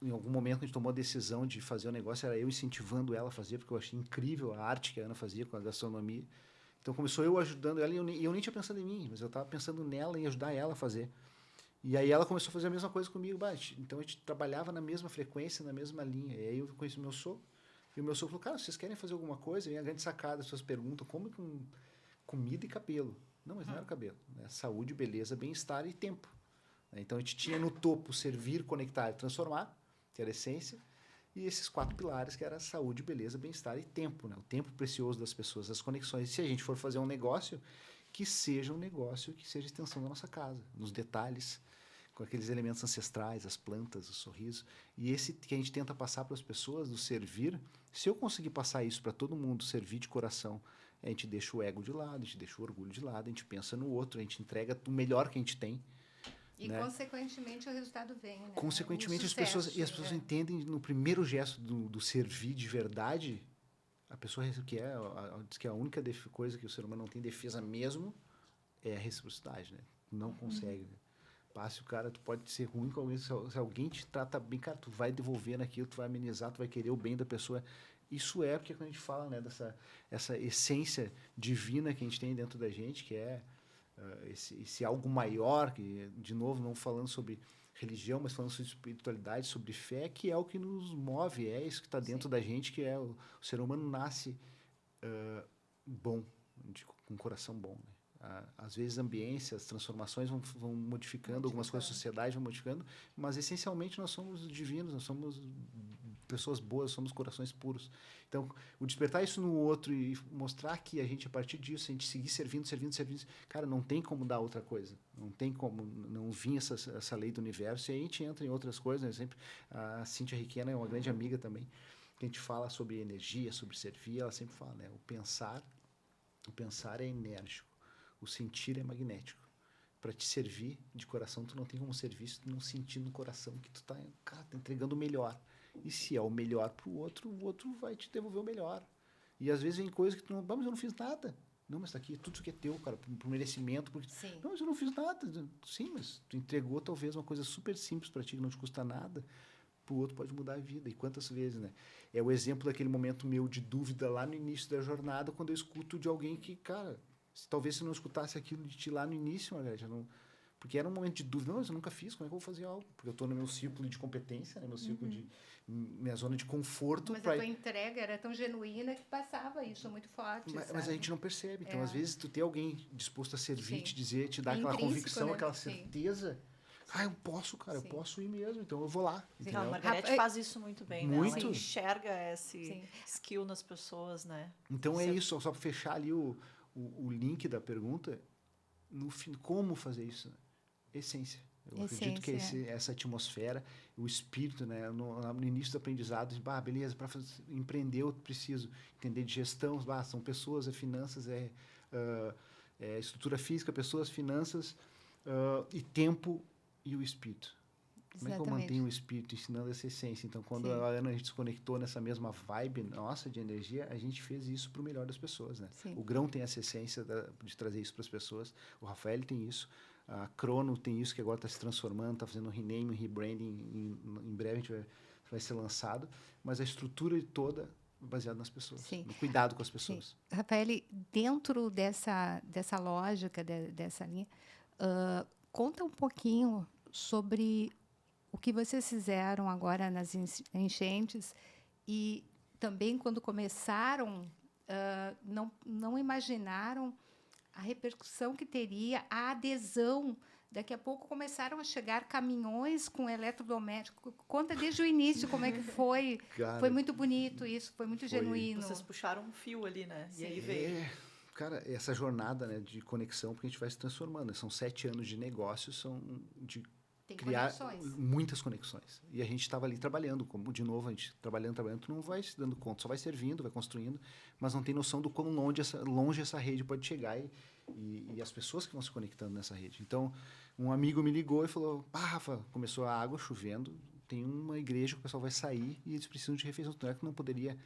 em algum momento, a gente tomou a decisão de fazer o negócio, era eu incentivando ela a fazer, porque eu achei incrível a arte que a Ana fazia com a gastronomia. Então, começou eu ajudando ela, e eu nem tinha pensado em mim, mas eu estava pensando nela, em ajudar ela a fazer. E aí ela começou a fazer a mesma coisa comigo. Então a gente trabalhava na mesma frequência, na mesma linha. E aí eu conheci o meu sogro. E o meu sogro falou, cara, vocês querem fazer alguma coisa? E a grande sacada, as pessoas perguntam, como com comida e cabelo? Não, mas não era cabelo. Né? Saúde, beleza, bem-estar e tempo. Então a gente tinha no topo servir, conectar e transformar, que era a essência. E esses 4 pilares, que era saúde, beleza, bem-estar e tempo. Né? O tempo precioso das pessoas, as conexões. E se a gente for fazer um negócio, que seja um negócio que seja extensão da nossa casa, nos detalhes, com aqueles elementos ancestrais, as plantas, o sorriso. E esse que a gente tenta passar para as pessoas, do servir, se eu conseguir passar isso para todo mundo, servir de coração, a gente deixa o ego de lado, a gente deixa o orgulho de lado, a gente pensa no outro, a gente entrega o melhor que a gente tem. E, né? Consequentemente, o resultado vem. Né? Consequentemente, as pessoas entendem no primeiro gesto do servir de verdade, a pessoa diz que a única coisa que o ser humano não tem defesa mesmo é a reciprocidade, né? Não consegue, né? Passe o cara, tu pode ser ruim com alguém, se alguém te trata bem, cara, tu vai devolver naquilo, tu vai amenizar, tu vai querer o bem da pessoa. Isso é porque quando a gente fala, né, essa essência divina que a gente tem dentro da gente, que é esse algo maior, que, de novo, não falando sobre religião, mas falando sobre espiritualidade, sobre fé, que é o que nos move, é isso que está dentro da gente, que é o ser humano nasce bom, com um coração bom, né? Às vezes a ambiência, as transformações vão modificando, algumas coisas da sociedade vão modificando, mas essencialmente nós somos divinos, nós somos pessoas boas, somos corações puros. Então, o despertar isso no outro e mostrar que a gente, a partir disso, a gente seguir servindo, cara, não tem como dar outra coisa, não tem como não vir essa lei do universo, e aí a gente entra em outras coisas, né? Sempre a Cíntia Riquena é uma grande amiga também, que a gente fala sobre energia, sobre servir, ela sempre fala, né? O pensar é enérgico, o sentir é magnético. Para te servir de coração, tu não tem como servir se tu não sentir no coração que tu tá entregando o melhor. E se é o melhor para o outro vai te devolver o melhor. E às vezes vem coisa que tu não... mas eu não fiz nada. Não, mas tá aqui, tudo isso que é teu, cara, por merecimento. Sim. Não, mas eu não fiz nada. Sim, mas tu entregou talvez uma coisa super simples para ti, que não te custa nada. Para o outro pode mudar a vida. E quantas vezes, né? É o exemplo daquele momento meu de dúvida lá no início da jornada, quando eu escuto de alguém que, cara... Talvez se eu não escutasse aquilo de ti lá no início, Margarete, porque era um momento de dúvida. Não, mas eu nunca fiz, como é que eu vou fazer algo? Porque eu estou no meu círculo de competência, né? Meu círculo minha zona de conforto. Mas a tua entrega era tão genuína que passava isso muito forte. Mas a gente não percebe. Então, às vezes, tu ter alguém disposto a servir, te dizer, te dar aquela convicção, né? aquela certeza. Eu posso, cara, eu posso ir mesmo, então eu vou lá. A Margarete faz isso muito bem, muito. Né? Ela enxerga esse skill nas pessoas, né? Então, é isso, só para fechar ali o link da pergunta, no fim, como fazer isso? Essência. Eu acredito que essa atmosfera, o espírito, né? No início do aprendizado, beleza, para empreender eu preciso entender de gestão, são pessoas, finanças, estrutura física, pessoas, finanças, e tempo e o espírito. Como é que eu mantenho o espírito ensinando essa essência? Então, quando a Ana, a gente se conectou nessa mesma vibe nossa de energia, a gente fez isso para o melhor das pessoas, né? Sim. O Grão tem essa essência de trazer isso para as pessoas, o Rafael tem isso, a Crono tem isso, que agora está se transformando, está fazendo um rename, um rebranding, em breve a gente vai ser lançado, mas a estrutura toda baseada nas pessoas, Sim. no cuidado com as pessoas. Sim. Rafael, dentro dessa lógica, dessa linha, conta um pouquinho sobre o que vocês fizeram agora nas enchentes e também quando começaram, não imaginaram a repercussão que teria, a adesão. Daqui a pouco começaram a chegar caminhões com eletrodoméstico. Conta desde o início como é que foi. Cara, foi muito bonito isso, foi muito genuíno. Vocês puxaram um fio ali, né? Sim. E aí veio. Cara, essa jornada, né, de conexão, porque a gente vai se transformando. São 7 anos de negócio, são de Tem criar conexões. muitas conexões. E a gente estava ali trabalhando, como de novo, a gente trabalhando, tu não vai se dando conta, só vai servindo, vai construindo, mas não tem noção do quão longe essa rede pode chegar e as pessoas que vão se conectando nessa rede. Então, um amigo me ligou e falou, Rafa, começou a água chovendo, tem uma igreja que o pessoal vai sair e eles precisam de refeições. Não é que não poderia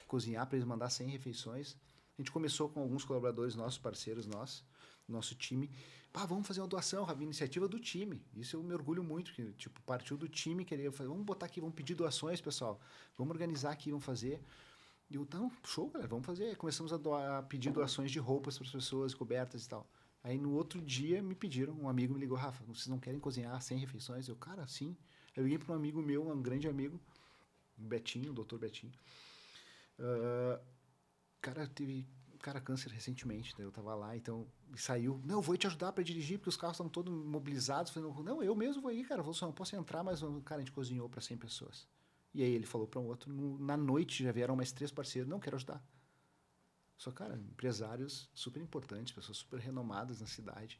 cozinhar para eles mandar 100 refeições. A gente começou com alguns colaboradores nossos, parceiros nossos, nosso time. Vamos fazer uma doação, Ravi, iniciativa do time. Isso eu me orgulho muito, que tipo, partiu do time, querer fazer, vamos botar aqui, vamos pedir doações, pessoal. Vamos organizar aqui, vamos fazer. E eu, então, show, galera, vamos fazer. Começamos a pedir doações de roupas para as pessoas, cobertas e tal. Aí no outro dia me pediram, um amigo me ligou, Rafa, vocês não querem cozinhar 100 refeições? Eu, cara, sim. Eu liguei para um amigo meu, um grande amigo, o Betinho, o doutor Betinho. Cara, teve câncer recentemente, daí eu tava lá, então saiu, não, eu vou te ajudar para dirigir, porque os carros estão todos mobilizados. Falei, não, eu mesmo vou ir, cara, não posso entrar, mas, cara, a gente cozinhou para 100 pessoas. E aí ele falou para um outro, na noite já vieram mais 3 parceiros, não, quero ajudar. Só, cara, empresários super importantes, pessoas super renomadas na cidade,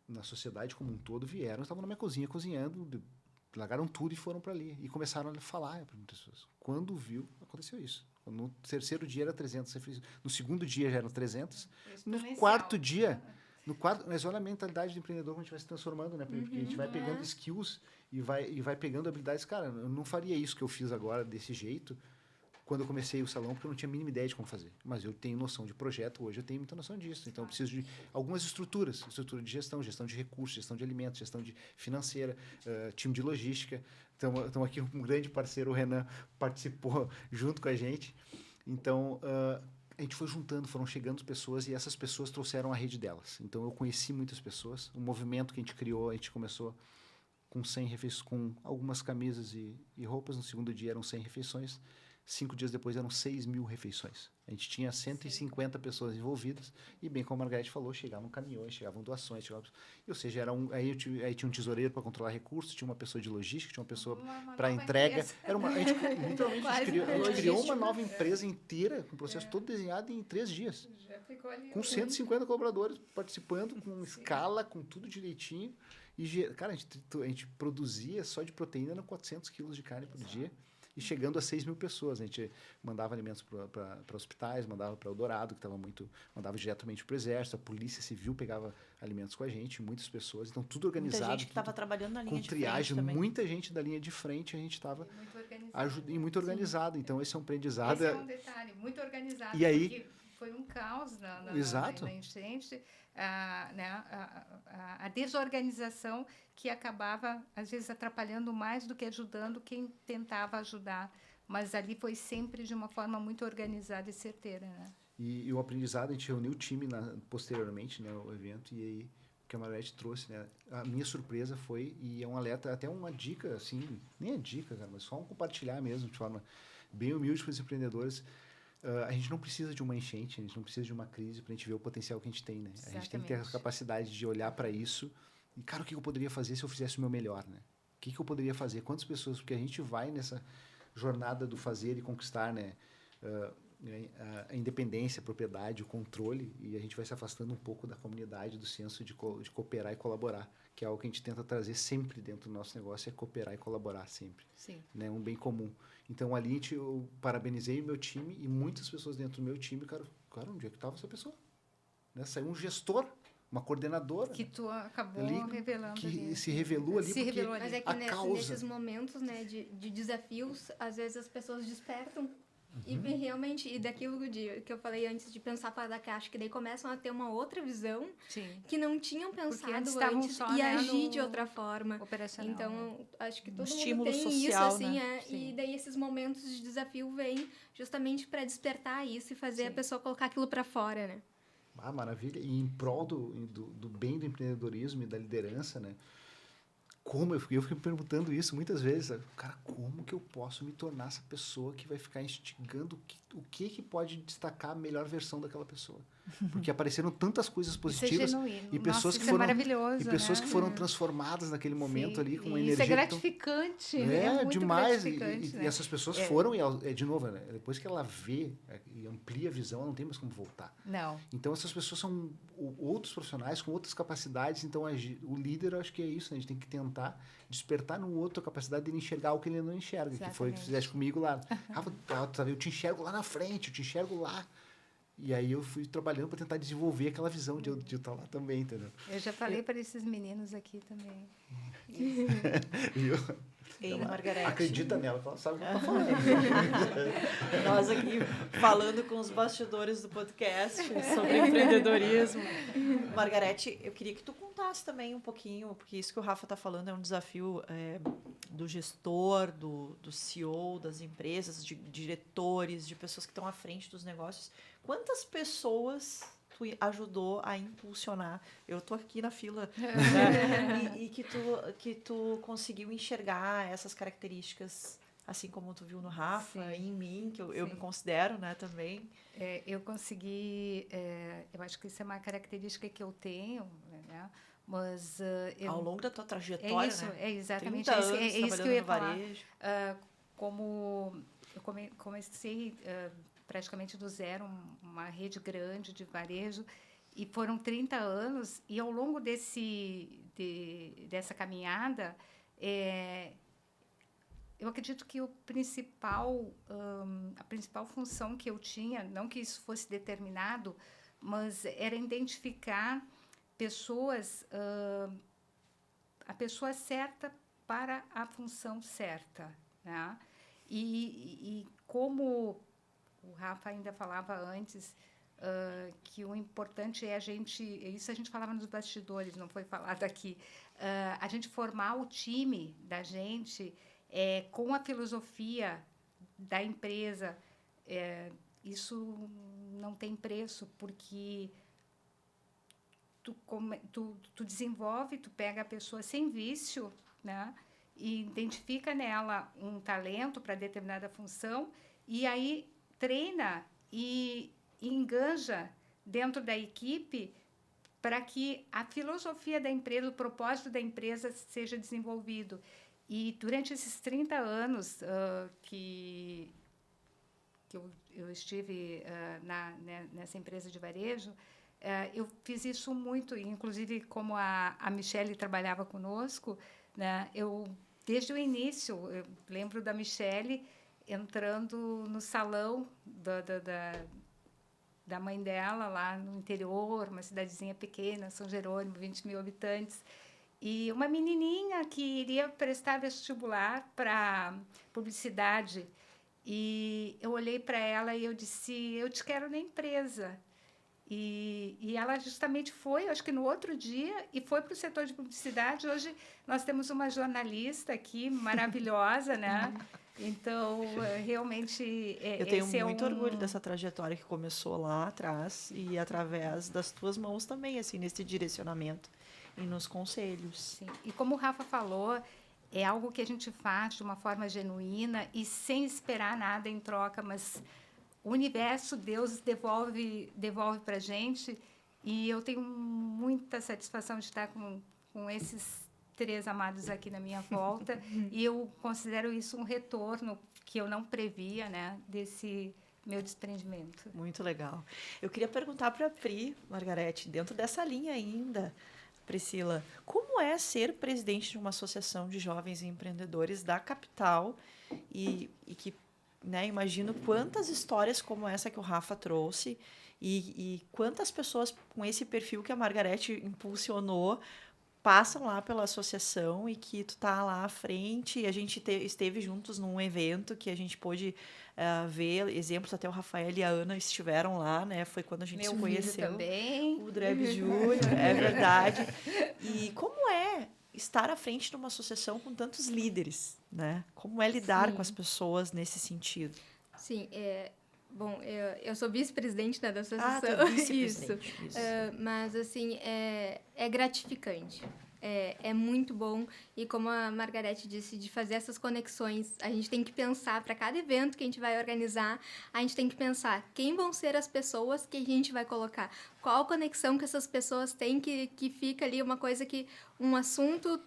na sociedade como um todo, vieram, estavam na minha cozinha cozinhando, largaram tudo e foram para ali. E começaram a falar para muitas pessoas. Quando viu, aconteceu isso. No terceiro dia era 300, no segundo dia já eram 300, no quarto dia, mas olha a mentalidade do empreendedor como a gente vai se transformando, né? Porque a gente vai pegando skills e vai pegando habilidades. Cara, eu não faria isso que eu fiz agora desse jeito quando eu comecei o salão, porque eu não tinha a mínima ideia de como fazer. Mas eu tenho noção de projeto, hoje eu tenho muita noção disso. Então, eu preciso de algumas estruturas. Estrutura de gestão de recursos, gestão de alimentos, gestão de financeira, time de logística. Estamos aqui, um grande parceiro, o Renan, participou junto com a gente. Então, a gente foi juntando, foram chegando pessoas e essas pessoas trouxeram a rede delas. Então, eu conheci muitas pessoas. O movimento que a gente criou, a gente começou com 100 refeições, com algumas camisas e roupas. No segundo dia eram 100 refeições. 5 dias depois eram 6.000 refeições. A gente tinha 150 pessoas envolvidas e, bem como a Margarete falou, chegavam caminhões, chegavam doações, ou seja, aí tinha um tesoureiro para controlar recursos, tinha uma pessoa de logística, tinha uma pessoa para entrega. Literalmente, a gente criou uma nova empresa inteira, com o processo todo desenhado em 3 dias. Já ficou ali com 150 colaboradores participando, com escala, com tudo direitinho. E, cara, a gente produzia só de proteína 400 quilos de carne por dia. E chegando a 6.000 pessoas. A gente mandava alimentos para hospitais, mandava para Eldorado, que mandava diretamente para o Exército, a Polícia Civil pegava alimentos com a gente, muitas pessoas. Então, tudo organizado. Muita gente que estava trabalhando na linha com de triagem, frente também. Muita gente da linha de frente, a gente estava muito organizado. Sim. Então, esse é um aprendizado. Esse é um detalhe, muito organizado. E aí, porque foi um caos na enchente, a desorganização que acabava, às vezes, atrapalhando mais do que ajudando quem tentava ajudar. Mas ali foi sempre de uma forma muito organizada e certeira. Né? E o aprendizado, a gente reuniu o time posteriormente, né, o evento, e aí o que a Margarete trouxe, né, a minha surpresa foi, e é um alerta, até uma dica, assim, nem é dica, cara, mas só um compartilhar mesmo, de forma bem humilde para os empreendedores. A gente não precisa de uma enchente, a gente não precisa de uma crise para a gente ver o potencial que a gente tem, né? A gente tem que ter a capacidade de olhar para isso e, cara, o que eu poderia fazer se eu fizesse o meu melhor, né? O que eu poderia fazer? Quantas pessoas? Porque a gente vai nessa jornada do fazer e conquistar, né? A independência, a propriedade, o controle, e a gente vai se afastando um pouco da comunidade, do senso de cooperar e colaborar, que é algo que a gente tenta trazer sempre dentro do nosso negócio, é cooperar e colaborar sempre. Sim. Né? Um bem comum. Então, ali eu parabenizei o meu time e muitas pessoas dentro do meu time, cara, onde é que estava essa pessoa? Né? Saiu um gestor uma coordenadora. Que tu acabou ali, revelando. que ali. se revelou ali Se porque revelou ali. Mas é que a causa. nesses momentos, né, de desafios, às vezes as pessoas despertam e realmente, e daquilo que eu falei antes de pensar fora da caixa, que daí começam a ter uma outra visão Sim. que não tinham pensado antes estavam antes só, e né, agir no de outra forma. operacional. Então, acho que todo mundo estímulo tem social, isso, assim, né? Sim. e daí esses momentos de desafio vêm justamente para despertar isso e fazer a Sim. pessoa colocar aquilo para fora, né? Ah, maravilha. E em prol do bem do empreendedorismo e da liderança, né? Como eu fiquei me perguntando isso muitas vezes, sabe? Cara, como que eu posso me tornar essa pessoa que vai ficar instigando o que pode destacar a melhor versão daquela pessoa? Porque apareceram tantas coisas positivas Isso é genuíno. e pessoas Nossa, que isso foram é maravilhoso, e pessoas né? que foram transformadas naquele momento Sim. ali com uma E energia isso é tão- gratificante, É, né? Muito demais. gratificante, né? E essas pessoas foram, e de novo, né? Depois que ela vê e amplia a visão, ela não tem mais como voltar. Não. Então, essas pessoas são outros profissionais com outras capacidades. Então, o líder, eu acho que é isso, né? A gente tem que tentar despertar no outro a capacidade de ele enxergar o que ele não enxerga. Que foi o que Exatamente. fizeste comigo lá. Rafa, eu te enxergo lá na frente, eu te enxergo lá. E aí eu fui trabalhando para tentar desenvolver aquela visão de eu estar lá também, entendeu? Eu já falei para esses meninos aqui também. Viu? Ei, Então, Margarete. acredita nela, ela sabe o que está falando. Nós aqui falando com os bastidores do podcast sobre empreendedorismo. Margarete, eu queria que tu contasse também um pouquinho, porque isso que o Rafa está falando é um desafio do gestor, do CEO das empresas, de diretores, de pessoas que estão à frente dos negócios. Quantas pessoas tu ajudou a impulsionar? Eu estou aqui na fila, né? E que tu conseguiu enxergar essas características, assim como tu viu no Rafa, Sim. em mim, que eu me Sim. considero, né, também. Eu consegui, eu acho que isso é uma característica que eu tenho, né? Mas Ao longo da tua trajetória, isso, né? é exatamente 30 isso, anos é isso que eu trabalhando ia no falar. varejo. Como eu comecei praticamente do zero, uma rede grande de varejo, e foram 30 anos, e ao longo dessa caminhada, eu acredito que a principal função que eu tinha, não que isso fosse determinado, mas era identificar pessoas, a pessoa certa para a função certa, né? E como o Rafa ainda falava antes, que o importante é isso a gente falava nos bastidores, não foi falado aqui, a gente formar o time da gente com a filosofia da empresa. Isso não tem preço, porque tu desenvolve, tu pega a pessoa sem vício, né? E identifica nela um talento para determinada função, e aí treina e enganja dentro da equipe para que a filosofia da empresa, o propósito da empresa seja desenvolvido. E durante esses 30 anos que eu estive nessa empresa de varejo, eu fiz isso muito, inclusive como a Michele trabalhava conosco, né, desde o início, eu lembro da Michele entrando no salão da mãe dela, lá no interior, uma cidadezinha pequena, São Jerônimo, 20 mil habitantes, e uma menininha que iria prestar vestibular para publicidade. E eu olhei para ela e eu disse, eu te quero na empresa. E ela justamente foi, acho que no outro dia, e foi para o setor de publicidade. Hoje nós temos uma jornalista aqui maravilhosa, né? Então, realmente, eu tenho muito orgulho dessa trajetória que começou lá atrás e através das tuas mãos também, assim, nesse direcionamento e nos conselhos. Sim. E como o Rafa falou, é algo que a gente faz de uma forma genuína e sem esperar nada em troca, mas o universo, Deus devolve para a gente, e eu tenho muita satisfação de estar com esses 3 amados aqui na minha volta, e eu considero isso um retorno que eu não previa, né, desse meu desprendimento. Muito legal. Eu queria perguntar para a Pri, Margarete, dentro dessa linha ainda, Priscila, como é ser presidente de uma associação de jovens empreendedores da capital e que né, imagino quantas histórias como essa que o Rafa trouxe e quantas pessoas com esse perfil que a Margarete impulsionou passam lá pela associação e que tu tá lá à frente. E a gente esteve juntos num evento que a gente pôde ver exemplos, até o Rafael e a Ana estiveram lá, né? Foi quando a gente Meu se filho conheceu. também. O Dreb Júnior, é verdade. E como é estar à frente de uma associação com tantos líderes, né? Como é lidar Sim. com as pessoas nesse sentido? Sim, bom, eu sou vice-presidente, né, da Tu associação. é vice-presidente. Isso. Mas, assim, é gratificante. É muito bom. E como a Margarete disse, de fazer essas conexões, a gente tem que pensar, para cada evento que a gente vai organizar, a gente tem que pensar quem vão ser as pessoas que a gente vai colocar. Qual conexão que essas pessoas têm que fica ali uma coisa que um assunto,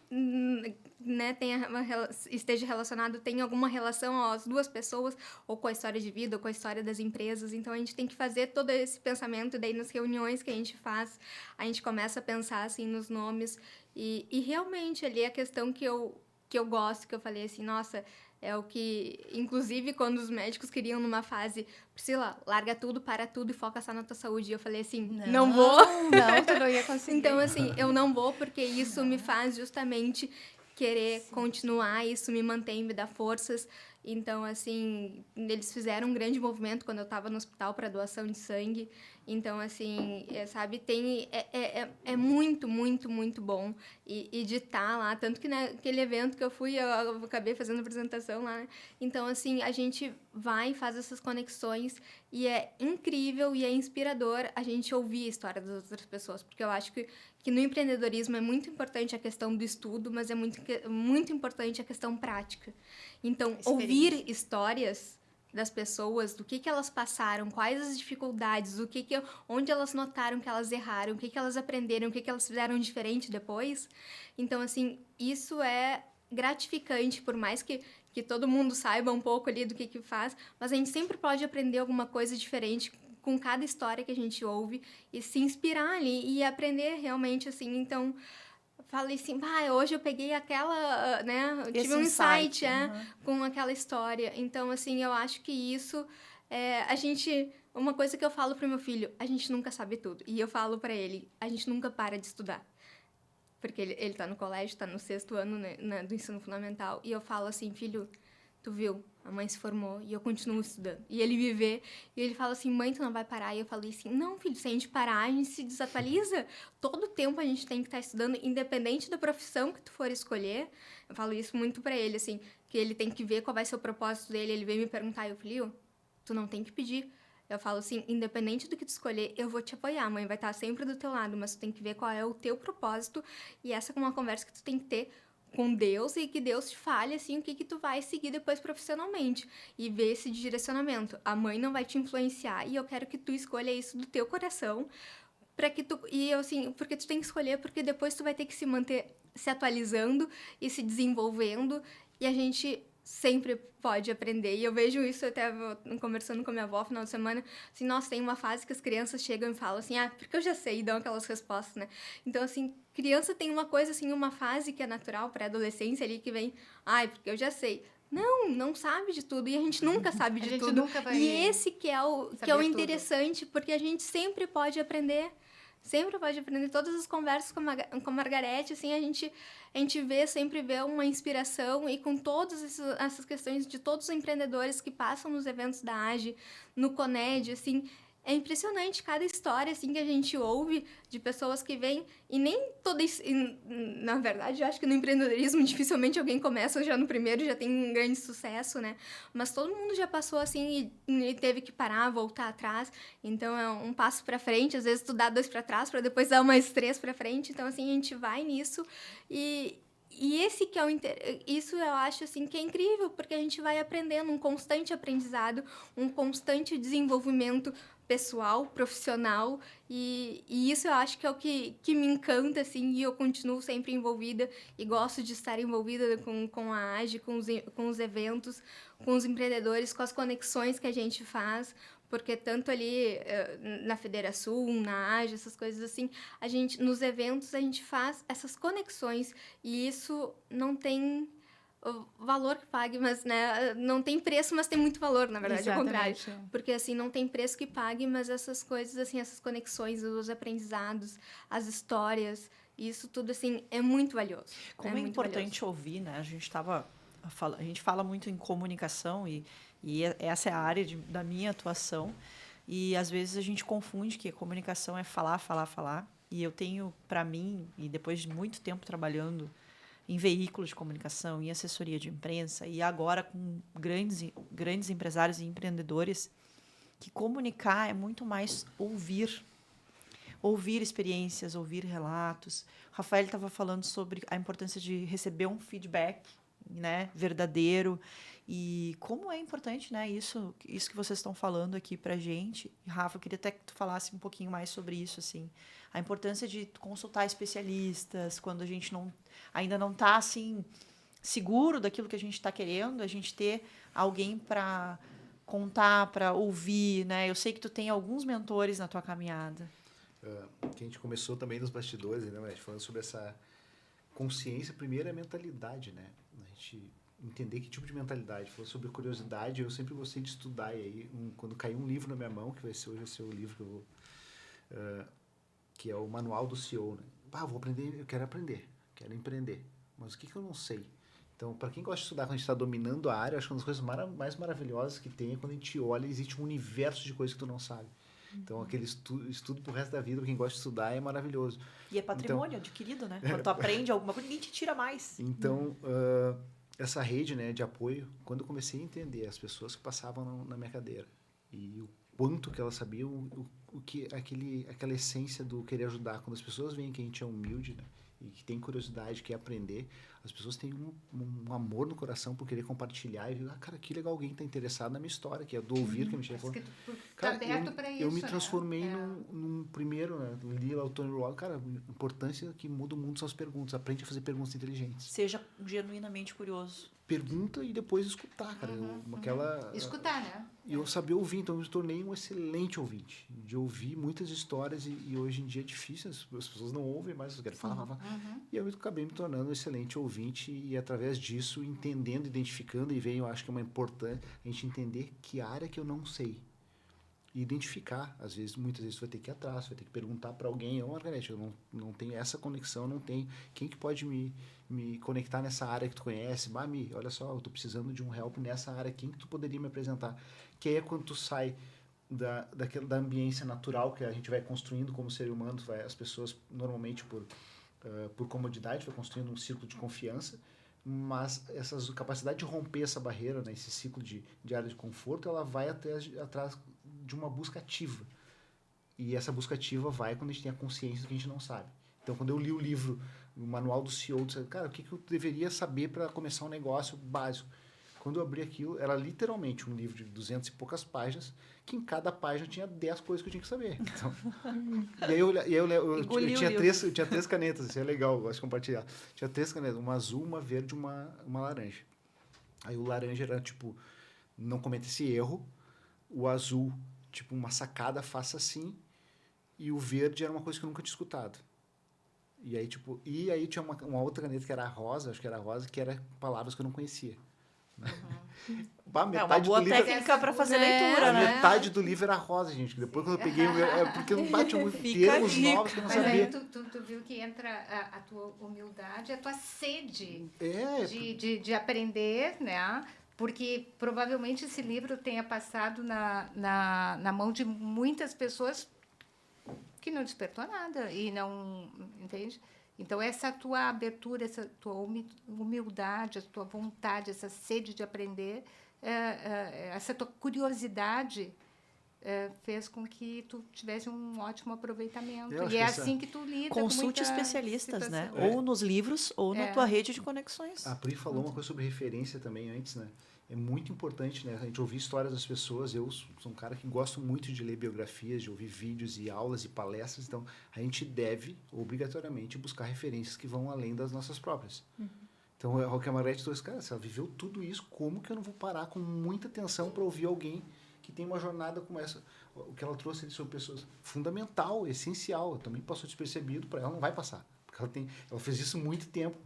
né, esteja relacionado, tenha alguma relação às duas pessoas, ou com a história de vida, ou com a história das empresas. Então, a gente tem que fazer todo esse pensamento, e daí nas reuniões que a gente faz, a gente começa a pensar, assim, nos nomes. E realmente, ali, a questão que eu gosto, que eu falei assim, nossa, é o que, inclusive, quando os médicos queriam numa fase, Priscila, larga tudo, para tudo e foca só na tua saúde. E eu falei assim, não vou. Não, tu não ia conseguir. Então, assim, eu não vou porque isso me faz justamente querer continuar, isso me mantém, me dá forças. Então, assim, eles fizeram um grande movimento quando eu estava no hospital para doação de sangue. Então, assim, sabe, é muito, muito, muito bom. E de estar lá, tanto que naquele evento que eu fui, eu acabei fazendo apresentação lá. Então, assim, a gente vai e faz essas conexões e é incrível e é inspirador a gente ouvir a história das outras pessoas, porque eu acho que no empreendedorismo é muito importante a questão do estudo, mas é muito importante a questão prática. Então, ouvir histórias das pessoas, do que elas passaram, quais as dificuldades, onde elas notaram que elas erraram, o que elas aprenderam, o que elas fizeram diferente depois. Então, assim, isso é gratificante, por mais que todo mundo saiba um pouco ali do que faz, mas a gente sempre pode aprender alguma coisa diferente com cada história que a gente ouve e se inspirar ali e aprender realmente, assim. Então, falei assim, hoje eu peguei aquela, né, eu tive um insight, com aquela história. Então, assim, eu acho que isso, uma coisa que eu falo pro meu filho, a gente nunca sabe tudo. E eu falo pra ele, a gente nunca para de estudar. Porque ele tá no colégio, tá no 6º ano, né, do ensino fundamental. E eu falo assim, filho, tu viu, a mãe se formou e eu continuo estudando. E ele me vê e ele fala assim, mãe, tu não vai parar? E eu falei assim, não, filho, se a gente parar, a gente se desatualiza. Todo tempo a gente tem que estar estudando, independente da profissão que tu for escolher. Eu falo isso muito pra ele, assim, que ele tem que ver qual vai ser o propósito dele. Ele veio me perguntar, eu falei, tu não tem que pedir. Eu falo assim, independente do que tu escolher, eu vou te apoiar, a mãe vai estar sempre do teu lado, mas tu tem que ver qual é o teu propósito, e essa é uma conversa que tu tem que ter com Deus, e que Deus te fale, assim, o que tu vai seguir depois profissionalmente, e ver esse direcionamento. A mãe não vai te influenciar, e eu quero que tu escolha isso do teu coração, porque tu tem que escolher, porque depois tu vai ter que se manter se atualizando e se desenvolvendo, e a gente sempre pode aprender. E eu vejo isso, até conversando com a minha avó no final de semana, assim, nossa, tem uma fase que as crianças chegam e falam assim, porque eu já sei, e dão aquelas respostas, né? Então, assim, criança tem uma coisa, assim, uma fase que é natural, pré-adolescência ali, que vem, porque eu já sei. Não sabe de tudo, e a gente nunca sabe de tudo. Nunca vai e esse que é o interessante, porque a gente sempre pode aprender. Sempre pode aprender. Todas as conversas com a Margarete, assim, a gente sempre vê uma inspiração, e com todas essas questões de todos os empreendedores que passam nos eventos da AGE, no CONED, assim, é impressionante cada história, assim, que a gente ouve de pessoas que vêm, e nem na verdade, eu acho que no empreendedorismo dificilmente alguém começa já no primeiro e já tem um grande sucesso, né? Mas todo mundo já passou, assim, e teve que parar, voltar atrás. Então, é um passo para frente. Às vezes, tu dá 2 para trás para depois dar mais 3 para frente. Então, assim, a gente vai nisso. E esse que é isso eu acho, assim, que é incrível, porque a gente vai aprendendo, um constante aprendizado, um constante desenvolvimento pessoal, profissional, e isso eu acho que é o que me encanta, assim, e eu continuo sempre envolvida, e gosto de estar envolvida com a AGE, com os eventos, com os empreendedores, com as conexões que a gente faz, porque tanto ali na Federação, na AGE, essas coisas assim, nos eventos a gente faz essas conexões, e isso não tem o valor que pague, mas, né, não tem preço, mas tem muito valor, na verdade, ao contrário. Exatamente. Porque, assim, não tem preço que pague, mas essas coisas, assim, essas conexões, os aprendizados, as histórias, isso tudo, assim, é muito valioso. Como é muito importante ouvir, né? A gente fala muito em comunicação e essa é a área da minha atuação. E às vezes a gente confunde que a comunicação é falar, falar, falar. E eu tenho para mim, e depois de muito tempo trabalhando em veículos de comunicação, em assessoria de imprensa e agora com grandes empresários e empreendedores, que comunicar é muito mais ouvir experiências, ouvir relatos. O Rafael estava falando sobre a importância de receber um feedback, né, verdadeiro, e como é importante, né, isso que vocês estão falando aqui para gente. E, Rafa, eu queria até que tu falasse um pouquinho mais sobre isso, assim, a importância de consultar especialistas quando a gente ainda não está assim seguro daquilo que a gente está querendo, a gente ter alguém para contar, para ouvir, né? Eu sei que tu tem alguns mentores na tua caminhada. Que a gente começou também nos bastidores, né, mas falando sobre essa consciência, primeiro é a mentalidade, né? A gente entender que tipo de mentalidade. Falou sobre curiosidade, eu sempre gostei de estudar, e aí quando caiu um livro na minha mão, que hoje vai ser o livro que eu vou... que é o Manual do CEO, né? Vou aprender, eu quero aprender, quero empreender, mas o que eu não sei? Então, para quem gosta de estudar quando a gente está dominando a área, eu acho que uma das coisas mais maravilhosas que tem é quando a gente olha, existe um universo de coisas que tu não sabe. Então, aquele estudo pro resto da vida, para quem gosta de estudar, é maravilhoso. E é patrimônio adquirido, né? Quando tu aprende alguma coisa, ninguém te tira mais. Então, essa rede, né, de apoio, quando eu comecei a entender as pessoas que passavam na minha cadeira e o quanto que elas sabiam, o que aquela essência do querer ajudar. Quando as pessoas veem que a gente é humilde, né, e que tem curiosidade, quer aprender, as pessoas têm um amor no coração por querer compartilhar e ver, cara, que legal, alguém está interessado na minha história, que é do ouvir, que a gente falou. Cara, aberto para isso, eu me transformei né? num primeiro, né, li lá o Tony Robbins, cara, a importância que muda o mundo são as perguntas, aprende a fazer perguntas inteligentes. Seja genuinamente curioso. Pergunta e depois escutar, cara. Escutar, né? E eu sabia ouvir, então eu me tornei um excelente ouvinte. De ouvir muitas histórias e hoje em dia é difícil, as pessoas não ouvem mais, eu quero falar. E eu acabei me tornando um excelente ouvinte e através disso, entendendo, identificando, e vem, eu acho que é uma importante a gente entender que área que eu não sei. E identificar, muitas vezes você vai ter que ir atrás, vai ter que perguntar para alguém, Margarete, eu não tenho essa conexão, não tenho, quem que pode me conectar nessa área que tu conhece? Mi, olha só, eu estou precisando de um help nessa área, quem que tu poderia me apresentar? Que aí é quando tu sai da ambiência natural que a gente vai construindo como ser humano, as pessoas normalmente por comodidade vai construindo um círculo de confiança, mas essa capacidade de romper essa barreira, né, esse ciclo de área de conforto, ela vai atrás de uma busca ativa. E essa busca ativa vai quando a gente tem a consciência do que a gente não sabe. Então, quando eu li o livro, o Manual do CEO, eu disse, cara, o que eu deveria saber para começar um negócio básico? Quando eu abri aquilo, era literalmente um livro de 200 e poucas páginas, que em cada página tinha 10 coisas que eu tinha que saber. Então, e aí eu tinha três canetas, isso é legal, eu gosto de compartilhar. Tinha 3 canetas, uma azul, uma verde e uma laranja. Aí o laranja era tipo, não cometa esse erro. O azul, tipo, uma sacada, faça assim. E o verde era uma coisa que eu nunca tinha escutado. E aí tinha uma outra caneta que era rosa, acho que era rosa, que era palavras que eu não conhecia. É uma boa técnica para fazer leitura, né? Metade do livro era rosa, gente. Depois quando eu peguei porque não bate muito termos novos que eu não sabia. Mas aí tu viu que entra a tua humildade, a tua sede de aprender, né? Porque provavelmente esse livro tenha passado na mão de muitas pessoas que não despertou nada e não, entende? Então, essa tua abertura, essa tua humildade, a tua vontade, essa sede de aprender, essa tua curiosidade fez com que tu tivesse um ótimo aproveitamento. E é assim que tu lida Consulte com especialistas, né? situação. Ou nos livros, ou na tua rede de conexões. A Pri falou uma coisa sobre referência também antes, né? É muito importante, né? A gente ouvir histórias das pessoas. Eu sou um cara que gosto muito de ler biografias, de ouvir vídeos e aulas e palestras. Então, a gente deve, obrigatoriamente, buscar referências que vão além das nossas próprias. Então, o que a Margarete trouxe, cara, se ela viveu tudo isso, como que eu não vou parar com muita atenção para ouvir alguém que tem uma jornada como essa? O que ela trouxe ali sobre pessoas fundamental, essencial. Também passou despercebido, para ela não vai passar. Porque ela fez isso há muito tempo.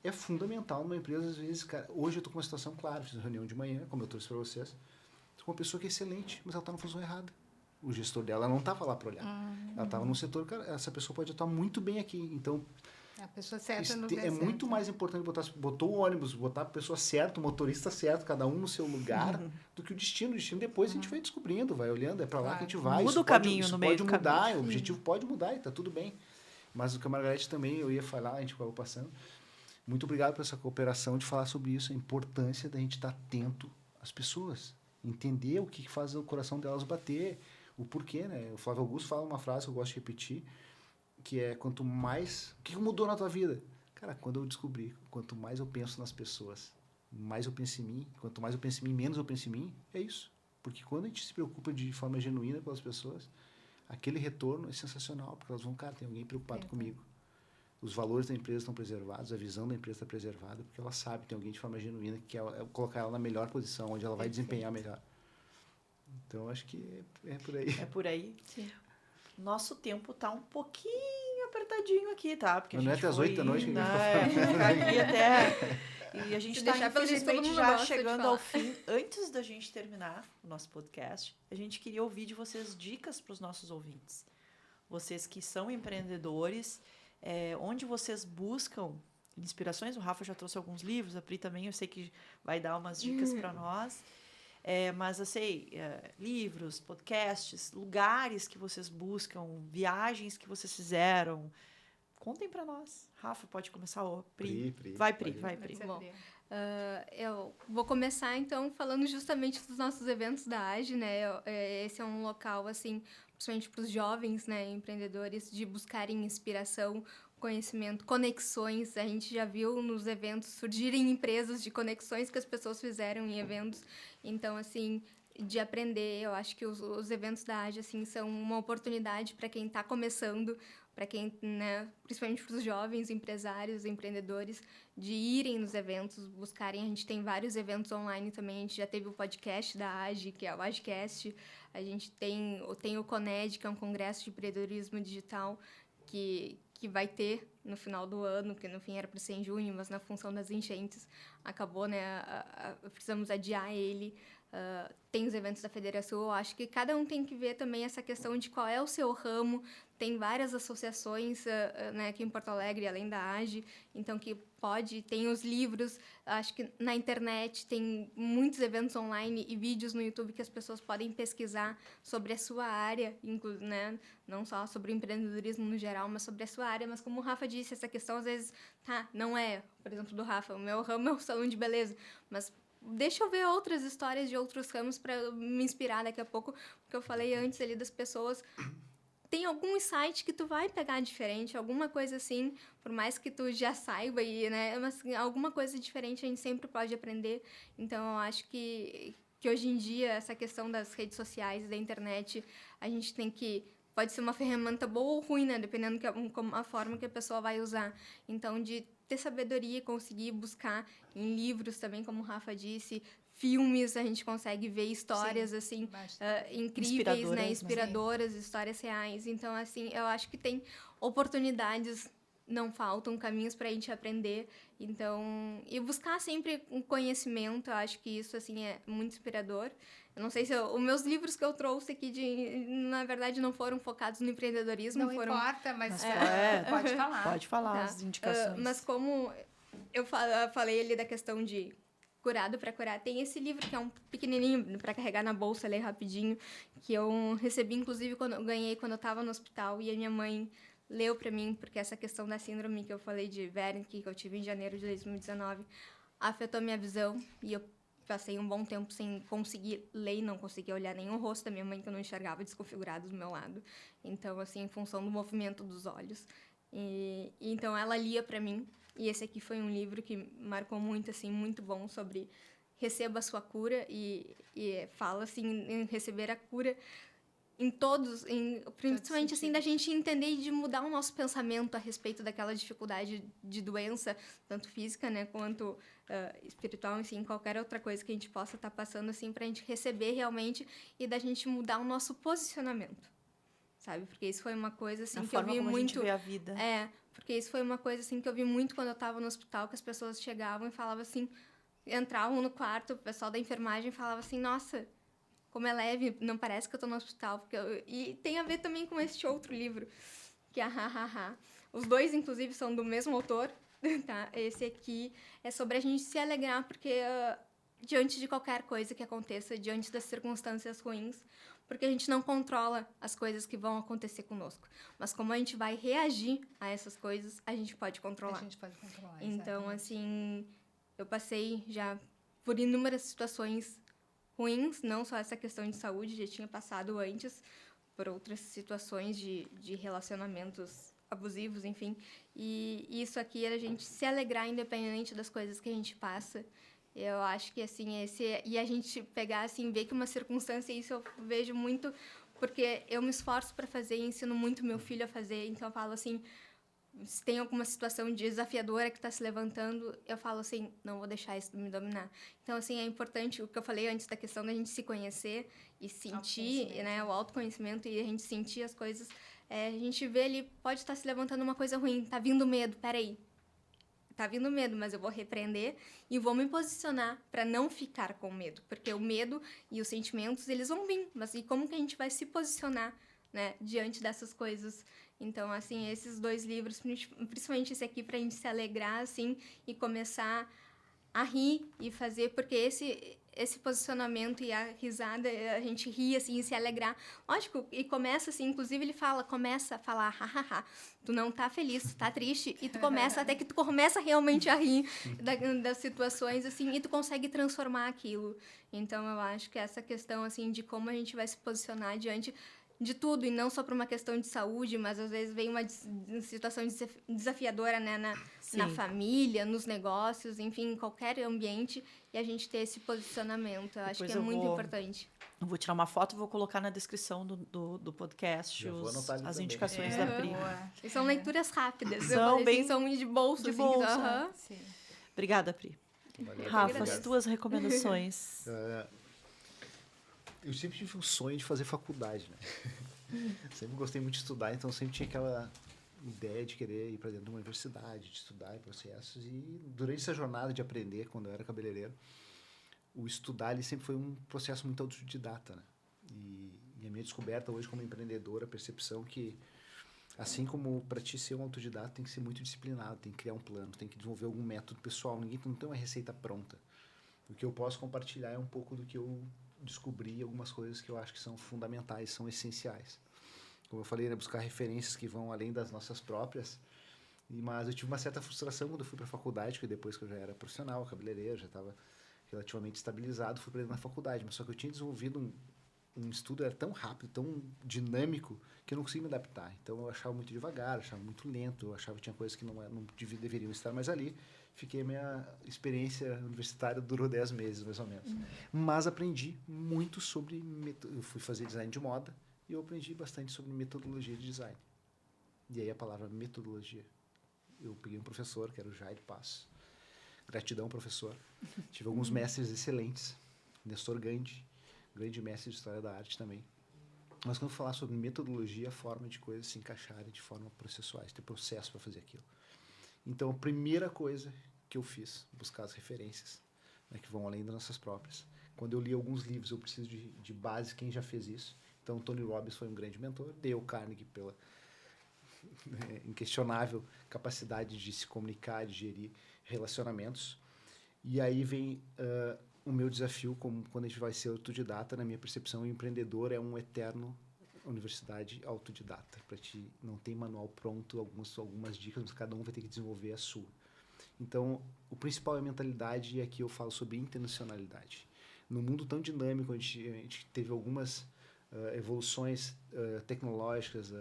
é fundamental numa empresa, às vezes, cara. Hoje eu tô com uma situação, claro, fiz uma reunião de manhã, como eu trouxe para vocês, tô com uma pessoa que é excelente, mas ela tá na função errada. O gestor dela não tava lá para olhar. Ela tava num setor, cara, essa pessoa pode atuar muito bem aqui. Então, A pessoa certa no lugar é muito certo. mais importante botou o ônibus, botar a pessoa certa, o motorista certo, cada um no seu lugar, do que o destino. O destino depois a gente vai descobrindo, vai olhando, é para lá que a gente vai. Muda Isso o caminho isso no meio pode do mudar, caminho. o objetivo pode mudar e tá tudo bem. Mas o que a Margarete também, eu ia falar, a gente acabou passando. Muito obrigado por essa cooperação de falar sobre isso, a importância da gente estar atento às pessoas, entender o que faz o coração delas bater, o porquê, né? O Flávio Augusto fala uma frase que eu gosto de repetir, que é quanto mais... O que mudou na tua vida? Cara, quando eu descobri, quanto mais eu penso nas pessoas, mais eu penso em mim, quanto mais eu penso em mim, menos eu penso em mim, é isso. Porque quando a gente se preocupa de forma genuína pelas pessoas, aquele retorno é sensacional, porque elas vão, cara, tem alguém preocupado comigo. Os valores da empresa estão preservados, a visão da empresa está preservada, porque ela sabe, tem alguém de forma genuína que quer colocar ela na melhor posição, onde ela vai desempenhar melhor. Então, acho que é por aí. É por aí. Sim. Nosso tempo tá um pouquinho apertadinho aqui, tá? Porque Mas a não é gente até as 8 da noite que a gente vai ficar aqui até... E a gente Se tá, deixar, pelo jeito, todo infelizmente, mundo já gosta de chegando falar. ao fim. Antes da gente terminar o nosso podcast, a gente queria ouvir de vocês dicas para os nossos ouvintes. Vocês que são empreendedores, onde vocês buscam inspirações. O Rafa já trouxe alguns livros, a Pri também, eu sei que vai dar umas dicas para nós. Mas eu sei, livros, podcasts, lugares que vocês buscam, viagens que vocês fizeram. Contem para nós. Rafa, pode começar. Pri. Vai, Pri. Vai, Pri. Bom, eu vou começar, então, falando justamente dos nossos eventos da AGE, né? Esse é um local, assim, principalmente para os jovens, né, empreendedores, de buscarem inspiração, conhecimento, conexões. A gente já viu nos eventos surgirem empresas de conexões que as pessoas fizeram em eventos. Então, assim, de aprender, eu acho que os eventos da AGE, assim, são uma oportunidade para quem está começando, para quem, né, principalmente para os jovens empresários, empreendedores, de irem nos eventos, buscarem. A gente tem vários eventos online também. A gente já teve o podcast da AGE, que é o AGEcast. A gente tem o CONED, que é um congresso de empreendedorismo digital, que vai ter no final do ano, que no fim era para ser em junho, mas na função das enchentes acabou, né? Precisamos adiar ele. Tem os eventos da Federação. Eu acho que cada um tem que ver também essa questão de qual é o seu ramo. Tem várias associações, né, aqui em Porto Alegre, além da AGE, então que tem os livros. Acho que na internet tem muitos eventos online e vídeos no YouTube que as pessoas podem pesquisar sobre a sua área, né, não só sobre o empreendedorismo no geral, mas sobre a sua área. Mas como o Rafa disse, essa questão às vezes, não é, por exemplo, do Rafa, o meu ramo é o salão de beleza, mas deixa eu ver outras histórias de outros ramos para me inspirar daqui a pouco, porque eu falei antes ali das pessoas. Tem algum insight que tu vai pegar diferente, alguma coisa assim, por mais que tu já saiba, né, mas alguma coisa diferente a gente sempre pode aprender. Então, eu acho que hoje em dia, essa questão das redes sociais, da internet, a gente tem que... Pode ser uma ferramenta boa ou ruim, né, dependendo a forma que a pessoa vai usar. Então, de ter sabedoria e conseguir buscar em livros também, como o Rafa disse, filmes, a gente consegue ver histórias, assim, incríveis, né? Inspiradoras, histórias reais. Então, assim, eu acho que tem oportunidades, não faltam caminhos para a gente aprender. Então, e buscar sempre um conhecimento, eu acho que isso, assim, é muito inspirador. Eu não sei se os meus livros que eu trouxe aqui, na verdade, não foram focados no empreendedorismo. Não importa, mas pode falar. Pode falar as indicações. Mas como eu falei ali da questão de Curado para Curar, tem esse livro que é um pequenininho para carregar na bolsa, ler rapidinho, que eu recebi, inclusive, quando eu estava no hospital, e a minha mãe leu para mim, porque essa questão da síndrome que eu falei de Wernicke, que eu tive em janeiro de 2019, afetou minha visão, e eu passei um bom tempo sem conseguir ler, não conseguia olhar nem o rosto da minha mãe, que eu não enxergava, desconfigurado do meu lado. Então, assim, em função do movimento dos olhos. E então, ela lia para mim, e esse aqui foi um livro que marcou muito, assim, muito bom, sobre receba a sua cura, e fala, assim, em receber a cura em todos, principalmente, assim, da gente entender e de mudar o nosso pensamento a respeito daquela dificuldade de doença, tanto física, né, quanto espiritual, enfim, qualquer outra coisa que a gente possa estar passando, assim, pra gente receber realmente e da gente mudar o nosso posicionamento, sabe? Porque isso foi uma coisa, assim, que eu vi muito... A gente vê a vida. Porque isso foi uma coisa, assim, que eu vi muito quando eu estava no hospital, que as pessoas chegavam e falavam assim, entravam no quarto, o pessoal da enfermagem falava assim, nossa, como é leve, não parece que eu tô no hospital. E tem a ver também com este outro livro, que é a Ha. Os dois, inclusive, são do mesmo autor, tá? Esse aqui é sobre a gente se alegrar, porque diante de qualquer coisa que aconteça, diante das circunstâncias ruins, porque a gente não controla as coisas que vão acontecer conosco. Mas como a gente vai reagir a essas coisas, a gente pode controlar. A gente pode controlar, Então, exatamente. assim, eu passei já por inúmeras situações ruins, não só essa questão de saúde, já tinha passado antes por outras situações de relacionamentos abusivos, enfim. E isso aqui era a gente se alegrar independente das coisas que a gente passa. Eu acho que, assim, e a gente pegar, assim, ver que uma circunstância, isso eu vejo muito, porque eu me esforço para fazer e ensino muito meu filho a fazer. Então, eu falo assim, se tem alguma situação desafiadora que está se levantando, eu falo assim, não vou deixar isso me dominar. Então, assim, é importante, o que eu falei antes da questão da gente se conhecer e sentir, né, o autoconhecimento e a gente sentir as coisas. A gente vê ali, pode estar se levantando uma coisa ruim, tá vindo medo, peraí. Tá vindo medo, mas eu vou repreender e vou me posicionar para não ficar com medo. Porque o medo e os sentimentos, eles vão vir. Mas e como que a gente vai se posicionar, né, diante dessas coisas? Então, assim, esses dois livros, principalmente esse aqui, pra gente se alegrar, assim, e começar a rir e fazer, porque esse posicionamento e a risada, a gente ri, assim, e se alegrar. Lógico, e começa, assim, inclusive ele começa a falar, hahaha, tu não tá feliz, tu tá triste, e tu começa, até que tu começa realmente a rir das situações, assim, e tu consegue transformar aquilo. Então, eu acho que essa questão, assim, de como a gente vai se posicionar diante de tudo, e não só por uma questão de saúde, mas às vezes vem uma situação desafiadora, né, na família, nos negócios, enfim, em qualquer ambiente, e a gente ter esse posicionamento. Eu acho que é muito importante. Eu vou tirar uma foto e vou colocar na descrição do podcast as também. indicações da Pri. E são leituras rápidas. São bem são de bolso. de assim, bolsa. Sim. Obrigada, Pri. Valeu, Rafa, obrigado. as tuas recomendações. Eu sempre tive um sonho de fazer faculdade, né? Sempre gostei muito de estudar, então sempre tinha aquela ideia de querer ir para dentro de uma universidade, de estudar em processos. E durante essa jornada de aprender, quando eu era cabeleireiro, o estudar ele sempre foi um processo muito autodidata, né? E a minha descoberta hoje como empreendedor, a percepção que, assim como para ti ser um autodidata, tem que ser muito disciplinado, tem que criar um plano, tem que desenvolver algum método pessoal. Ninguém não tem uma receita pronta. O que eu posso compartilhar é um pouco do que eu descobri, algumas coisas que eu acho que são fundamentais, são essenciais. Como eu falei, né, buscar referências que vão além das nossas próprias. Mas eu tive uma certa frustração quando eu fui para a faculdade, porque depois que eu já era profissional, cabeleireiro, já estava relativamente estabilizado, fui para dentro da faculdade. Mas só que eu tinha desenvolvido um estudo era tão rápido, tão dinâmico, que eu não conseguia me adaptar. Então eu achava muito devagar, achava muito lento, eu achava que tinha coisas que não deveriam estar mais ali. Fiquei, minha experiência universitária durou 10 meses, mais ou menos. Mas aprendi muito sobre... Eu fui fazer design de moda e eu aprendi bastante sobre metodologia de design. E aí a palavra metodologia. Eu peguei um professor, que era o Jair Passo. Gratidão, professor. Tive alguns mestres excelentes. Nestor Gandhi, grande mestre de História da Arte também. Mas quando eu falar sobre metodologia, a forma de coisas se encaixarem de forma processuais, ter processo para fazer aquilo. Então, a primeira coisa que eu fiz, buscar as referências, né, que vão além das nossas próprias. Quando eu li alguns livros, eu preciso de base, quem já fez isso. Então, Tony Robbins foi um grande mentor, Dale Carnegie pela inquestionável capacidade de se comunicar, de gerir relacionamentos. E aí vem o meu desafio, como quando a gente vai ser autodidata, na minha percepção, o empreendedor é um eterno universidade autodidata. Para ti não tem manual pronto, algumas dicas, mas cada um vai ter que desenvolver a sua. Então, o principal é a mentalidade, e aqui eu falo sobre intencionalidade. No mundo tão dinâmico, a gente teve algumas evoluções tecnológicas,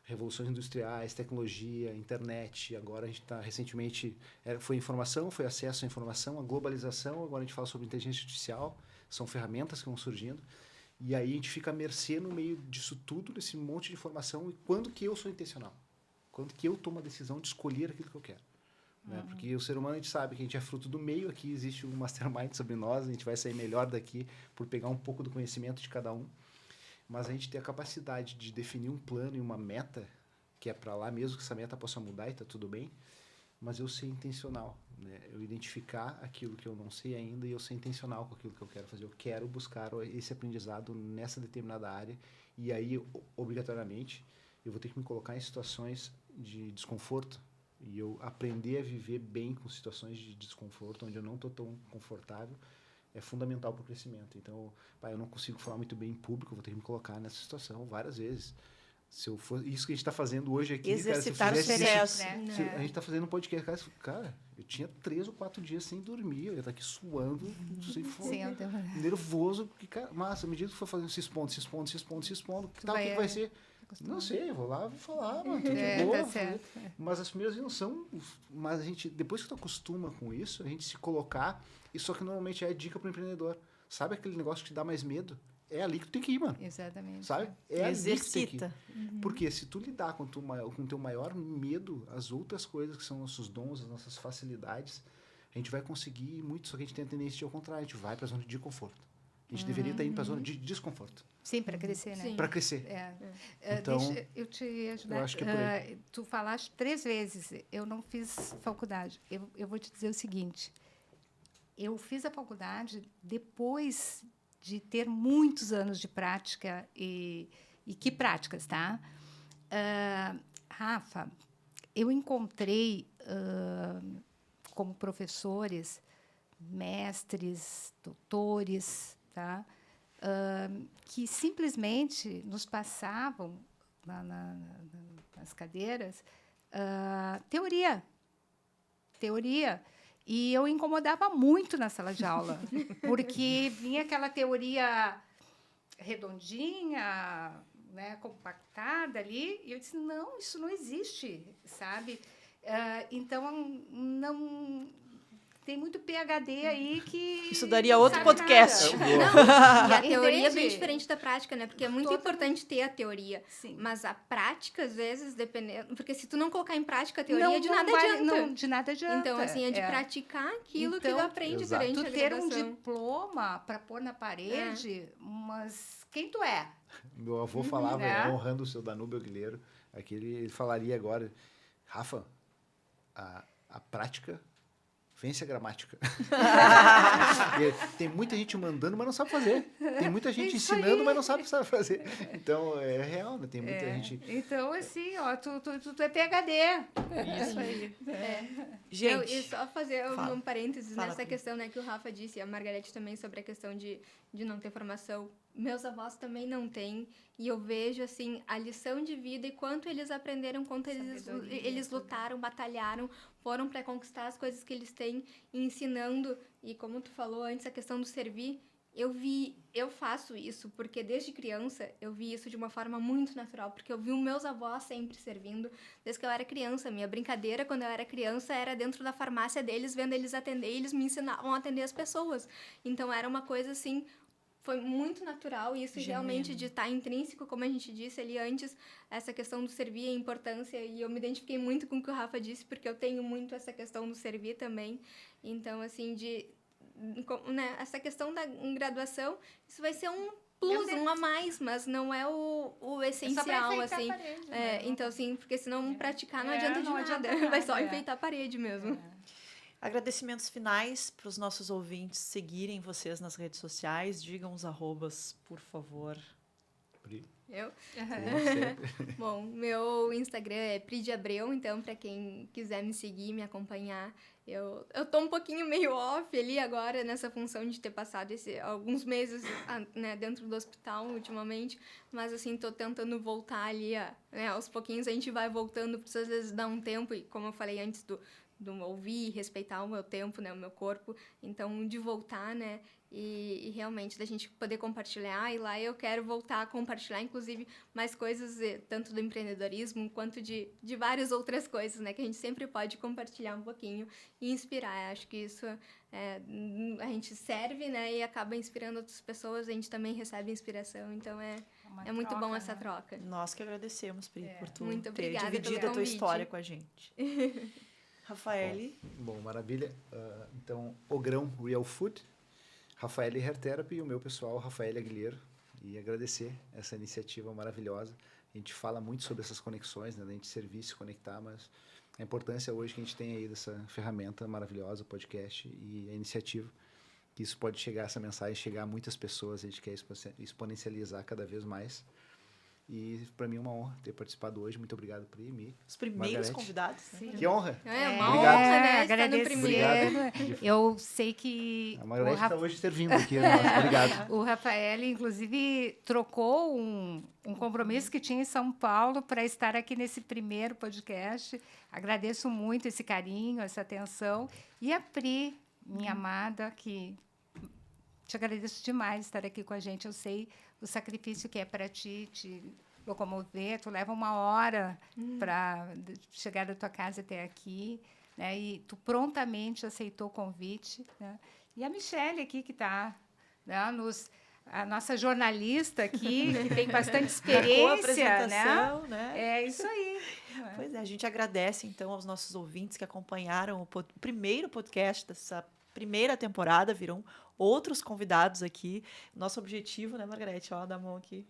revoluções industriais, tecnologia, internet. Agora a gente está recentemente... foi informação, foi acesso à informação, a globalização. Agora a gente fala sobre inteligência artificial. São ferramentas que vão surgindo. E aí a gente fica à mercê no meio disso tudo, desse monte de informação. E quando que eu sou intencional? Quando que eu tomo a decisão de escolher aquilo que eu quero? Né? Porque o ser humano, a gente sabe que a gente é fruto do meio. Aqui existe um mastermind sobre nós. A gente vai sair melhor daqui por pegar um pouco do conhecimento de cada um. Mas a gente ter a capacidade de definir um plano e uma meta que é para lá, mesmo que essa meta possa mudar e tá tudo bem, mas eu ser intencional, né? Eu identificar aquilo que eu não sei ainda e eu ser intencional com aquilo que eu quero fazer. Eu quero buscar esse aprendizado nessa determinada área e aí, obrigatoriamente, eu vou ter que me colocar em situações de desconforto e eu aprender a viver bem com situações de desconforto, onde eu não estou tão confortável, é fundamental para o crescimento. Então, eu não consigo falar muito bem em público, eu vou ter que me colocar nessa situação várias vezes. Se eu for, isso que a gente está fazendo hoje aqui, exercitar cara, o cérebro, né? a gente está fazendo um podcast, cara, eu tinha 3 ou 4 dias sem dormir, eu ia estar aqui suando, sem fome, nervoso, porque, cara, massa, à medida que for fazendo, se expondo, que tal, o que vai ser? Não sei, eu vou lá, vou falar, mano, tudo de boa. Tá certo. Mas as primeiras vezes não são, mas a gente, depois que tu acostuma com isso, a gente se colocar, e só que normalmente é a dica pro empreendedor. Sabe aquele negócio que te dá mais medo? É ali que tu tem que ir, mano. Exatamente. Sabe? É ali que tu tem que Exercita. ir. Porque se tu lidar com o teu maior medo, as outras coisas que são nossos dons, as nossas facilidades, a gente vai conseguir muito, só que a gente tem a tendência de ao contrário, a gente vai para a zona de conforto. A gente deveria estar indo para a zona de desconforto. Sim, para crescer, né? Sim. Para crescer. Então, deixa eu te ajudar. eu acho que é por aí. Tu falaste 3 vezes, eu não fiz faculdade. Eu vou te dizer o seguinte, eu fiz a faculdade depois de ter muitos anos de prática e que práticas, tá? Rafa, eu encontrei como professores, mestres, doutores, tá? Que simplesmente nos passavam nas cadeiras teoria. E eu incomodava muito na sala de aula, porque vinha aquela teoria redondinha, né, compactada ali, e eu disse, não, isso não existe, sabe? Então, não... Tem muito PhD aí que... Isso daria outro sabe podcast. nada. Não, e a teoria é bem Entende? diferente da prática, né? Porque é muito Totalmente. importante ter a teoria. Sim. Mas a prática, às vezes, dependendo... Porque se tu não colocar em prática a teoria, Não, de não nada vai- adianta. não, de nada adianta. Então, assim, é de praticar aquilo que Então, tu aprende exato. durante Tu a ter um graduação. diploma para pôr na parede, mas quem tu é? Meu avô falava, né? honrando o seu Danúbio Aguilheiro, ele falaria agora, Rafa, a prática vence a gramática. E tem muita gente mandando, mas não sabe fazer. Tem muita gente Isso ensinando, aí. mas não sabe fazer. Então, é real, né? Tem muita gente... Então, assim, ó, tu é PhD. Isso aí. E Gente, só fazer fala. um parênteses Fala, nessa Pri. questão, né, que o Rafa disse, e a Margarete também, sobre a questão de não ter formação. Meus avós também não têm, e eu vejo, assim, a lição de vida e quanto eles aprenderam, quanto Sabedoria, eles tudo. lutaram, batalharam, foram para conquistar as coisas que eles têm, ensinando. E como tu falou antes, a questão do servir, eu faço isso, porque desde criança eu vi isso de uma forma muito natural, porque eu vi os meus avós sempre servindo, desde que eu era criança. Minha brincadeira, quando eu era criança, era dentro da farmácia deles, vendo eles atender, e eles me ensinavam a atender as pessoas. Então, era uma coisa, assim, foi muito natural, e isso Genuíno. realmente de estar intrínseco, como a gente disse ali antes, essa questão do servir, a importância, e eu me identifiquei muito com o que o Rafa disse, porque eu tenho muito essa questão do servir também. Então, assim, né, essa questão da graduação, isso vai ser um plus, um a mais, mas não é o essencial, assim. Então, assim, porque se não praticar, não adianta de não nada. adianta Vai só nada, enfeitar a parede mesmo. agradecimentos finais para os nossos ouvintes seguirem vocês nas redes sociais. Digam os arrobas, por favor. Eu? Sempre. Bom, meu Instagram é Pri de Abreu, então para quem quiser me seguir, me acompanhar, eu tô um pouquinho meio off ali agora nessa função de ter passado alguns meses, né, dentro do hospital ultimamente, mas assim, tô tentando voltar ali, né, aos pouquinhos a gente vai voltando, precisa às vezes dar um tempo, e como eu falei antes do ouvir e respeitar o meu tempo, né, o meu corpo, então de voltar, né, e realmente da gente poder compartilhar, e lá eu quero voltar a compartilhar, inclusive, mais coisas, tanto do empreendedorismo, quanto de várias outras coisas, né, que a gente sempre pode compartilhar um pouquinho e inspirar. Acho que isso a gente serve, né, e acaba inspirando outras pessoas, a gente também recebe inspiração, então é muito bom essa troca. Nós que agradecemos, Pri, por tu Muito ter obrigada dividido pelo a tua convite. história com a gente. Rafaele. Bom, maravilha. Então, Ogrão Real Food, Rafael Hair Therapy e o meu pessoal, Rafael Aguilheiro. E agradecer essa iniciativa maravilhosa. A gente fala muito sobre essas conexões, né? Da gente servir, se conectar, mas a importância hoje que a gente tem aí dessa ferramenta maravilhosa, o podcast e a iniciativa, que isso pode chegar, essa mensagem chegar a muitas pessoas, a gente quer exponencializar cada vez mais. E para mim é uma honra ter participado hoje. Muito obrigado, Pri, Mi. Os primeiros Margarete. convidados. Sim. Que honra! É uma Obrigado. honra, né? Estar no Agradecer. primeiro. Obrigado. Eu sei que A Margarete o está hoje servindo aqui. Nossa, obrigado. O Rafael, inclusive, trocou um compromisso que tinha em São Paulo para estar aqui nesse primeiro podcast. Agradeço muito esse carinho, essa atenção. E a Pri, minha amada, que te agradeço demais estar aqui com a gente. Eu sei o sacrifício que é para ti te locomover. Tu leva 1 hora para chegar da tua casa até aqui, né? E tu prontamente aceitou o convite, né? E a Michelle aqui, que está, né, a nossa jornalista aqui, que tem bastante Marcou a experiência, né? apresentação, né? É isso aí. Pois é, a gente agradece, então, aos nossos ouvintes que acompanharam o primeiro podcast dessa primeira temporada. Virão outros convidados aqui. Nosso objetivo, né, Margarete? Ó, dá a mão aqui.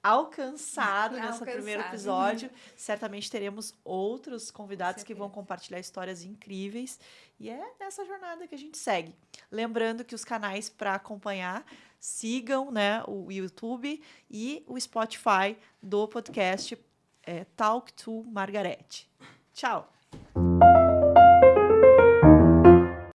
Alcançado nesse primeiro episódio. Certamente teremos outros convidados que vão compartilhar histórias incríveis. E é nessa jornada que a gente segue. Lembrando que os canais para acompanhar, sigam, né, o YouTube e o Spotify do podcast Talk to Margarete. Tchau!